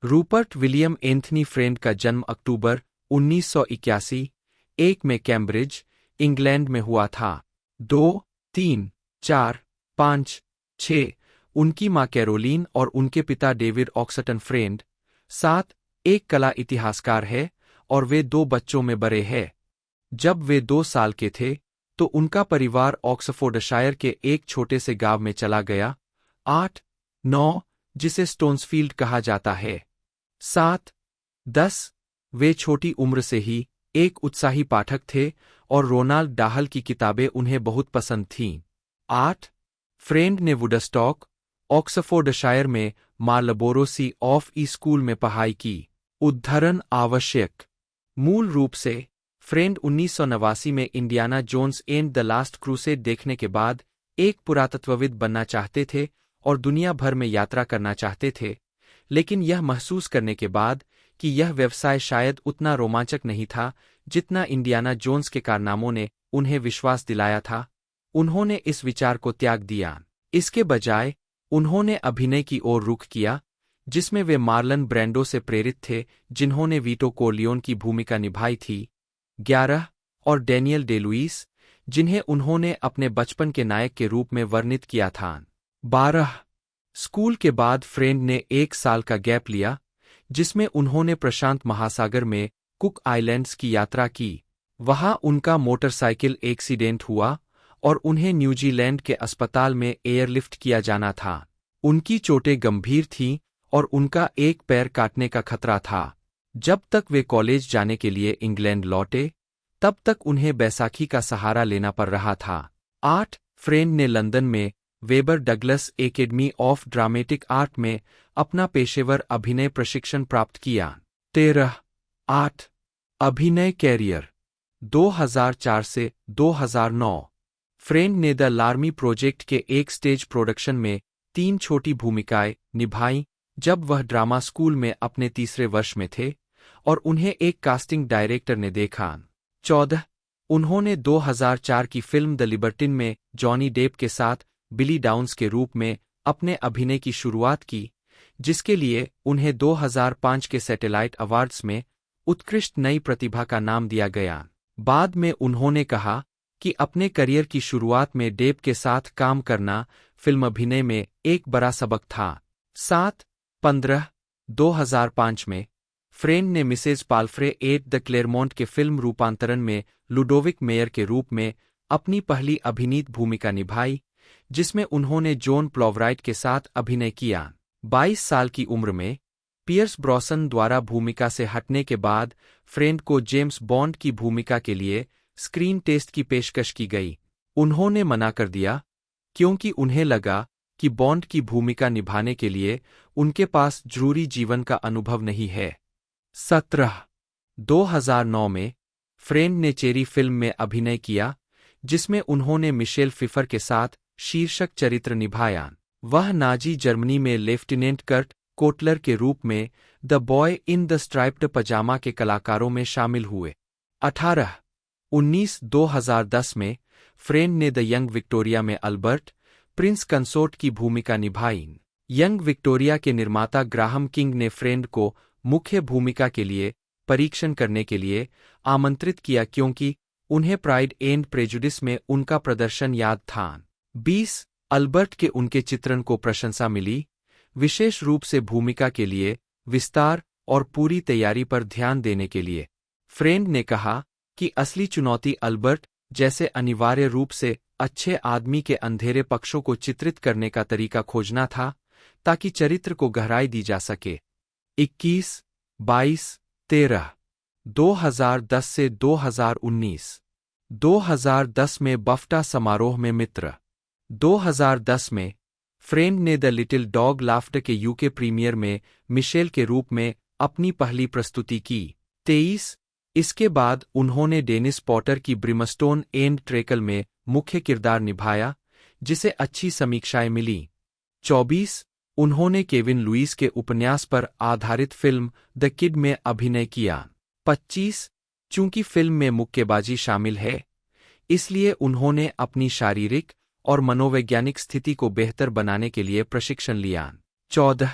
रूपर्ट विलियम एंथनी फ्रेंड का जन्म अक्टूबर 1981 में कैम्ब्रिज, इंग्लैंड में हुआ था। 2, 3, 4, 5, 6 उनकी मां कैरोलीन और उनके पिता डेविड ऑक्सटन फ्रेंड। 7 एक कला इतिहासकार है और वे 2 बच्चों में बड़े हैं। जब वे 2 साल के थे तो उनका परिवार ऑक्सफोर्डशायर के एक छोटे से गांव में चला गया। 8, 9 जिसे स्टोन्सफील्ड कहा जाता है। 7, 10 वे छोटी उम्र से ही एक उत्साही पाठक थे और रोनाल्ड डाहल की किताबें उन्हें बहुत पसंद थीं। 8 फ्रेंड ने वुडस्टॉक, ऑक्सफोर्डशायर में Marlborough C of E school में पढ़ाई की। उद्धरण आवश्यक। मूल रूप से फ्रेंड 1989 में Indiana Jones and the last crusade देखने के बाद एक पुरातत्वविद बनना चाहते थे और दुनिया भर में यात्रा करना चाहते थे, लेकिन यह महसूस करने के बाद कि यह व्यवसाय शायद उतना रोमांचक नहीं था जितना इंडियाना जोन्स के कारनामों ने उन्हें विश्वास दिलाया था, उन्होंने इस विचार को त्याग दिया। इसके बजाय उन्होंने अभिनय की ओर रुख किया, जिसमें वे मार्लन ब्रैंडो से प्रेरित थे, जिन्होंने वीटो कोर्लियोन की भूमिका निभाई थी। 11 और डैनियल डे-लुइस, जिन्हें उन्होंने अपने बचपन के नायक के रूप में वर्णित किया था। 12 स्कूल के बाद फ्रेंड ने 1 साल का गैप लिया, जिसमें उन्होंने प्रशांत महासागर में कुक आइलैंड्स की यात्रा की। वहां उनका मोटरसाइकिल एक्सीडेंट हुआ और उन्हें न्यूजीलैंड के अस्पताल में एयरलिफ्ट किया जाना था। उनकी चोटें गंभीर थीं और उनका एक पैर काटने का खतरा था। जब तक वे कॉलेज जाने के लिए इंग्लैंड लौटे, तब तक उन्हें बैसाखी का सहारा लेना पड़ रहा था। 8 फ्रेंड ने लंदन में weber Douglas academy of dramatic art में अपना पेशेवर अभिनय प्रशिक्षण प्राप्त किया। 13-8 अभिनय कैरियर 2004 से 2009 फ्रेंड ने द लार्मी प्रोजेक्ट के एक स्टेज प्रोडक्शन में 3 छोटी भूमिकाएं निभाईं जब वह ड्रामा स्कूल में अपने 3रे वर्ष में थे और उन्हें एक कास्टिंग डायरेक्टर ने देखा। 14 उन्होंने 2004 की फिल्म द लिबर्टिन में जॉनी डेप के साथ बिली डाउन्स के रूप में अपने अभिनय की शुरुआत की, जिसके लिए उन्हें 2005 के सैटेलाइट अवार्ड्स में उत्कृष्ट नई प्रतिभा का नाम दिया गया। बाद में उन्होंने कहा कि अपने करियर की शुरुआत में डेप के साथ काम करना फिल्म अभिनय में एक बड़ा सबक था। 7-15 2005 में फ्रेंड ने मिसेज पाल्फ्रे एट द क्लेरमोंट के फिल्म रूपांतरण में लुडोविक मेयर के रूप में अपनी पहली अभिनीत भूमिका निभाई, जिसमें उन्होंने जॉन प्लॉवराइट के साथ अभिनय किया। 22 साल की उम्र में पियर्स ब्रॉसन द्वारा भूमिका से हटने के बाद फ्रेंड को जेम्स बॉन्ड की भूमिका के लिए स्क्रीन टेस्ट की पेशकश की गई। उन्होंने मना कर दिया क्योंकि उन्हें लगा कि बॉन्ड की भूमिका निभाने के लिए उनके पास जरूरी जीवन का अनुभव नहीं है। 17 2009 में फ्रेंड ने चेरी फिल्म में अभिनय किया, जिसमें उन्होंने मिशेल फिफर के साथ शीर्षक चरित्र निभाया। वह नाजी जर्मनी में लेफ्टिनेंट कर्ट कोटलर के रूप में The boy in the striped Pyjama के कलाकारों में शामिल हुए। 18-19 2010 में फ्रेंड ने द यंग विक्टोरिया में अल्बर्ट प्रिंस कंसोर्ट की भूमिका निभाई। यंग विक्टोरिया के निर्माता ग्राहम किंग ने फ्रेंड को मुख्य भूमिका के लिए परीक्षण करने के लिए आमंत्रित किया क्योंकि उन्हें प्राइड एंड प्रेजुडिस में उनका प्रदर्शन याद था। 20 अल्बर्ट के उनके चित्रण को प्रशंसा मिली, विशेष रूप से भूमिका के लिए विस्तार और पूरी तैयारी पर ध्यान देने के लिए। फ्रेंड ने कहा कि असली चुनौती अल्बर्ट जैसे अनिवार्य रूप से अच्छे आदमी के अंधेरे पक्षों को चित्रित करने का तरीका खोजना था ताकि चरित्र को गहराई दी जा सके। 21, 22, 13 2010 से 2019 2010 में बफ्टा समारोह में मित्र। 2010 में फ्रेंड ने द लिटिल डॉग लाफ्ड के यूके प्रीमियर में मिशेल के रूप में अपनी पहली प्रस्तुति की। 23 इसके बाद उन्होंने डेनिस पॉटर की ब्रिमस्टोन एंड ट्रेकल में मुख्य किरदार निभाया जिसे अच्छी समीक्षाएं मिली। 24 उन्होंने केविन लुईस के उपन्यास पर आधारित फिल्म द किड में अभिनय किया। 25 चूंकि फिल्म में मुक्केबाजी शामिल है इसलिए उन्होंने अपनी शारीरिक और मनोवैज्ञानिक स्थिति को बेहतर बनाने के लिए प्रशिक्षण लिया। 14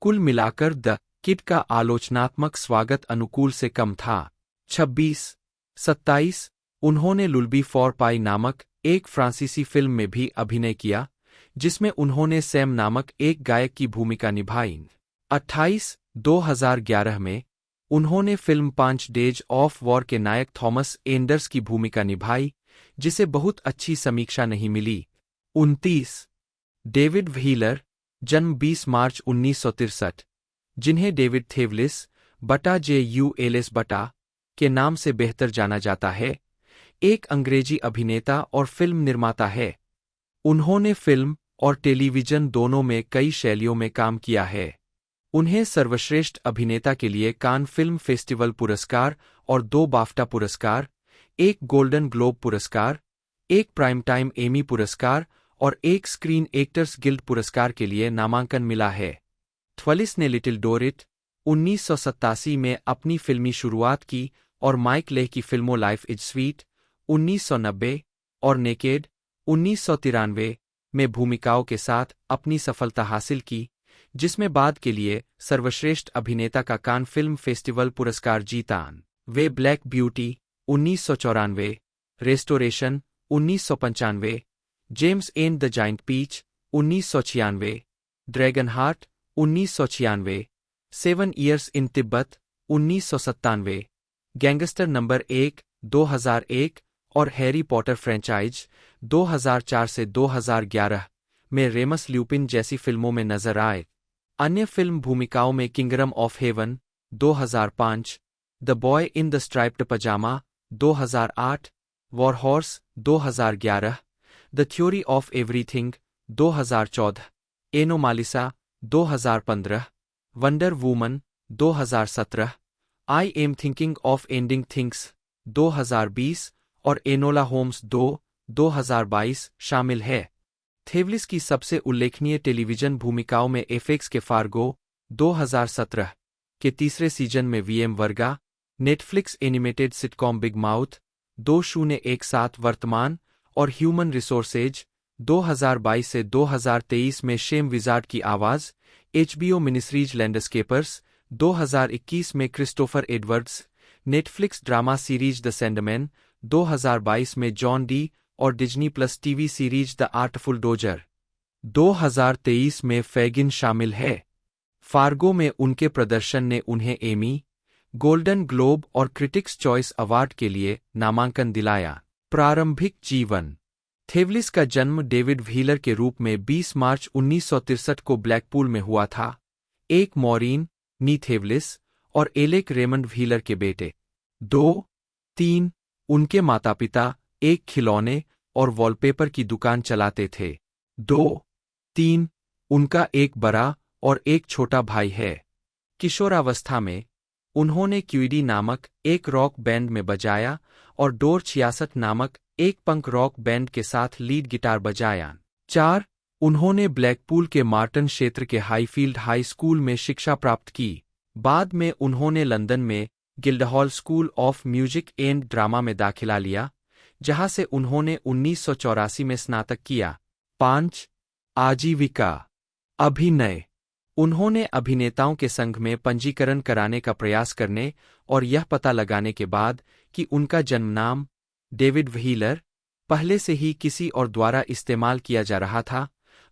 कुल मिलाकर द किड का आलोचनात्मक स्वागत अनुकूल से कम था। 26 27 उन्होंने लुल्बी फॉर पाई नामक एक फ्रांसीसी फिल्म में भी अभिनय किया जिसमें उन्होंने सैम नामक एक गायक की भूमिका निभाई। 28 2011 में उन्होंने फिल्म 5 डेज ऑफ वॉर के नायक थॉमस एंडर्स की भूमिका निभाई जिसे बहुत अच्छी समीक्षा नहीं मिली। 29 डेविड व्हीलर जन्म 20 मार्च 1963 जिन्हें डेविड थेवलिस बटा J.U. एलिस बटा के नाम से बेहतर जाना जाता है, एक अंग्रेजी अभिनेता और फिल्म निर्माता है। उन्होंने फिल्म और टेलीविजन दोनों में कई शैलियों में काम किया है। उन्हें सर्वश्रेष्ठ अभिनेता के लिए कान फिल्म फेस्टिवल पुरस्कार और 2 बाफ्टा पुरस्कार, एक गोल्डन ग्लोब पुरस्कार, एक प्राइम टाइम एमी पुरस्कार और एक स्क्रीन एक्टर्स गिल्ड पुरस्कार के लिए नामांकन मिला है। 44 ने लिटिल डोरिट 1987 में अपनी फिल्मी शुरुआत की और माइक लेह की फिल्मों लाइफ इज स्वीट 1990 और नेकेड 1993 में भूमिकाओं के साथ अपनी सफलता हासिल की, जिसमें बाद के लिए सर्वश्रेष्ठ अभिनेता का कान फिल्म फेस्टिवल पुरस्कार जीता। वे Black Beauty 1994, Restoration 1995, James and the Giant Peach 1996, Dragonheart 1996, 7 Years in Tibet 1997, Gangster Number 1 2001 और हैरी पॉटर फ्रेंचाइज 2004 से 2011 में रेमस ल्यूपिन जैसी फिल्मों में नजर आए। अन्य फिल्म भूमिकाओं में kingdom of heaven 2005, the boy in the striped pyjama 2008, war horse 2011, the theory of everything 2014, Anomalisa 2015, wonder woman 2017, I am thinking of ending things 2020 और एनोला होम्स 2 2022 शामिल है। थेवलिस की सबसे उल्लेखनीय टेलीविजन भूमिकाओं में एफएक्स के फार्गो 2017 के तीसरे सीजन में वीएम वर्गा, Netflix animated sitcom big mouth 2017 वर्तमान और ह्यूमन रिसोर्सेज 2022 से 2023 में शेम विजार्ड की आवाज, एचबीओ मिनिस्ट्रीज लैंडस्केपर्स 2021 में Christopher Edwards, Netflix drama series the Sandman 2022 में जॉन डी और Disney plus TV series the artful dodger 2023 में फैगिन शामिल है। फार्गो में उनके प्रदर्शन ने उन्हें एमी, गोल्डन ग्लोब और क्रिटिक्स चॉइस अवार्ड के लिए नामांकन दिलाया। प्रारंभिक जीवन। थेवलिस का जन्म डेविड व्हीलर के रूप में 20 मार्च 1963 को ब्लैकपूल में हुआ था, एक मॉरीन नी थेवलिस और एलेक रेमंड व्हीलर के बेटे। 2-3 उनके माता-पिता एक खिलौने और वॉलपेपर की दुकान चलाते थे। 2-3 उनका एक बड़ा और एक छोटा भाई है। किशोरावस्था में उन्होंने क्यूडी नामक एक रॉक बैंड में बजाया और डोर 66 नामक एक पंक रॉक बैंड के साथ लीड गिटार बजाया। 4 उन्होंने ब्लैकपूल के मार्टन क्षेत्र के हाईफील्ड हाई स्कूल में शिक्षा प्राप्त की। बाद में उन्होंने लंदन में Guildhall school of music and drama में दाखिला लिया, जहां से उन्होंने 1984 में स्नातक किया। 5. आजीविका। अभिनय। उन्होंने अभिनेताओं के संघ में पंजीकरण कराने का प्रयास करने और यह पता लगाने के बाद कि उनका जन्म नाम डेविड व्हीलर पहले से ही किसी और द्वारा इस्तेमाल किया जा रहा था,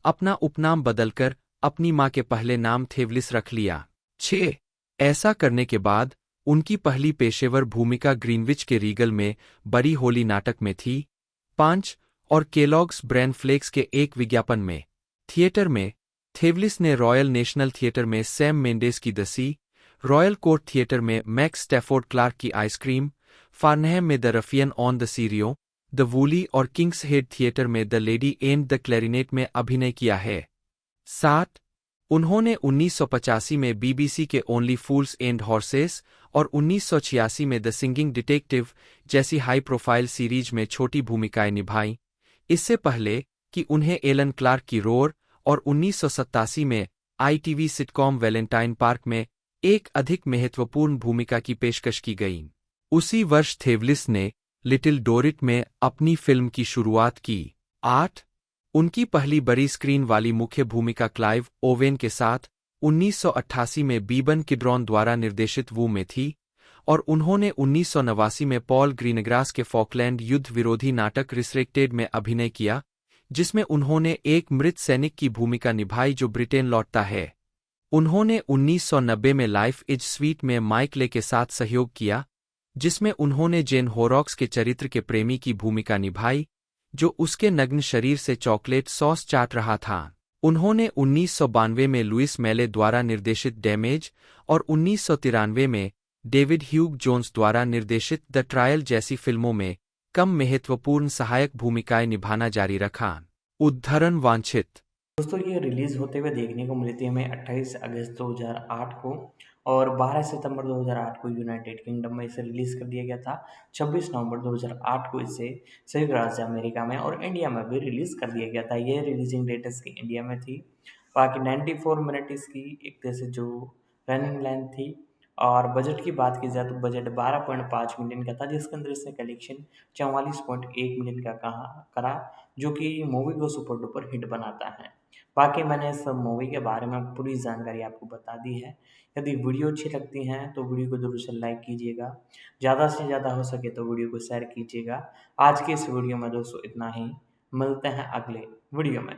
अपना उपनाम बदलकर अपनी मां के पहले नाम थेवलिस रख लिया। 6. ऐसा करने के बाद उनकी पहली पेशेवर भूमिका ग्रीनविच के रीगल में बड़ी होली नाटक में थी। 5. और केलॉग्स ब्रेन फ्लेक्स के एक विज्ञापन में। थिएटर में थेवलिस ने रॉयल नेशनल थिएटर में सैम मेंडेस की the sea, royal court theatre में मैक्स स्टैफोर्ड क्लार्क की आइसक्रीम, फार्नहेम में द रफियन ऑन द सीरियो, द वूली और किंग्स हेड थिएटर में the lady and the clarinet में अभिनय किया है। 7. उन्होंने 1985 में बीबीसी के ओनली फूल्स एंड हॉर्सेस और 1986 में द सिंगिंग डिटेक्टिव जैसी हाई प्रोफाइल सीरीज में छोटी भूमिकाएं निभाईं, इससे पहले कि उन्हें एलन क्लार्क की रोर और 1987 में आईटीवी सिटकॉम वैलेंटाइन पार्क में एक अधिक महत्वपूर्ण भूमिका की पेशकश की गई। उसी वर्ष थेवलिस ने लिटिल डोरिट में अपनी फिल्म की शुरुआत की। 8. उनकी पहली बड़ी स्क्रीन वाली मुख्य भूमिका क्लाइव ओवेन के साथ 1988 में बीबन किड्रॉन द्वारा निर्देशित वू में थी, और उन्होंने 1989 में पॉल ग्रीनग्रास के फॉकलैंड युद्ध विरोधी नाटक रिस्ट्रिक्टेड में अभिनय किया, जिसमें उन्होंने एक मृत सैनिक की भूमिका निभाई जो ब्रिटेन लौटता है। उन्होंने 1990 में लाइफ इज स्वीट में माइक ले के साथ सहयोग किया, जिसमें उन्होंने जेन होरॉक्स के चरित्र के प्रेमी की भूमिका निभाई, जो उसके नग्न शरीर से चॉकलेट सॉस चाट रहा था। उन्होंने 1992 में लुइस मेले द्वारा निर्देशित डैमेज और 1993 में डेविड ह्यूग जोन्स द्वारा निर्देशित द ट्रायल जैसी फिल्मों में कम महत्वपूर्ण सहायक भूमिकाएं निभाना जारी रखा। उद्धरण वांछित। दोस्तों ये रिलीज़ होते हुए देखने को मिली थी हमें 28 अगस्त 2008 को, और 12 सितंबर 2008 को यूनाइटेड किंगडम में इसे रिलीज़ कर दिया गया था। 26 नवंबर 2008 को इसे संयुक्त राज्य अमेरिका में और इंडिया में भी रिलीज़ कर दिया गया था। ये रिलीजिंग डेट इसकी इंडिया में थी। बाकी 94 मिनट इसकी एक तरह से जो रनिंग लाइन थी। और बजट की बात की जाए तो बजट 12.5 मिलियन का था, जिसके अंदर इसने कलेक्शन 44.1 मिलियन का करा, जो कि मूवी को सुपर डुपर हिट बनाता है। बाकी मैंने इस मूवी के बारे में पूरी जानकारी आपको बता दी है। यदि वीडियो अच्छी लगती हैं तो वीडियो को ज़रूर से लाइक कीजिएगा, ज़्यादा से ज़्यादा हो सके तो वीडियो को शेयर कीजिएगा। आज के इस वीडियो में दोस्तों इतना ही, मिलते हैं अगले वीडियो में।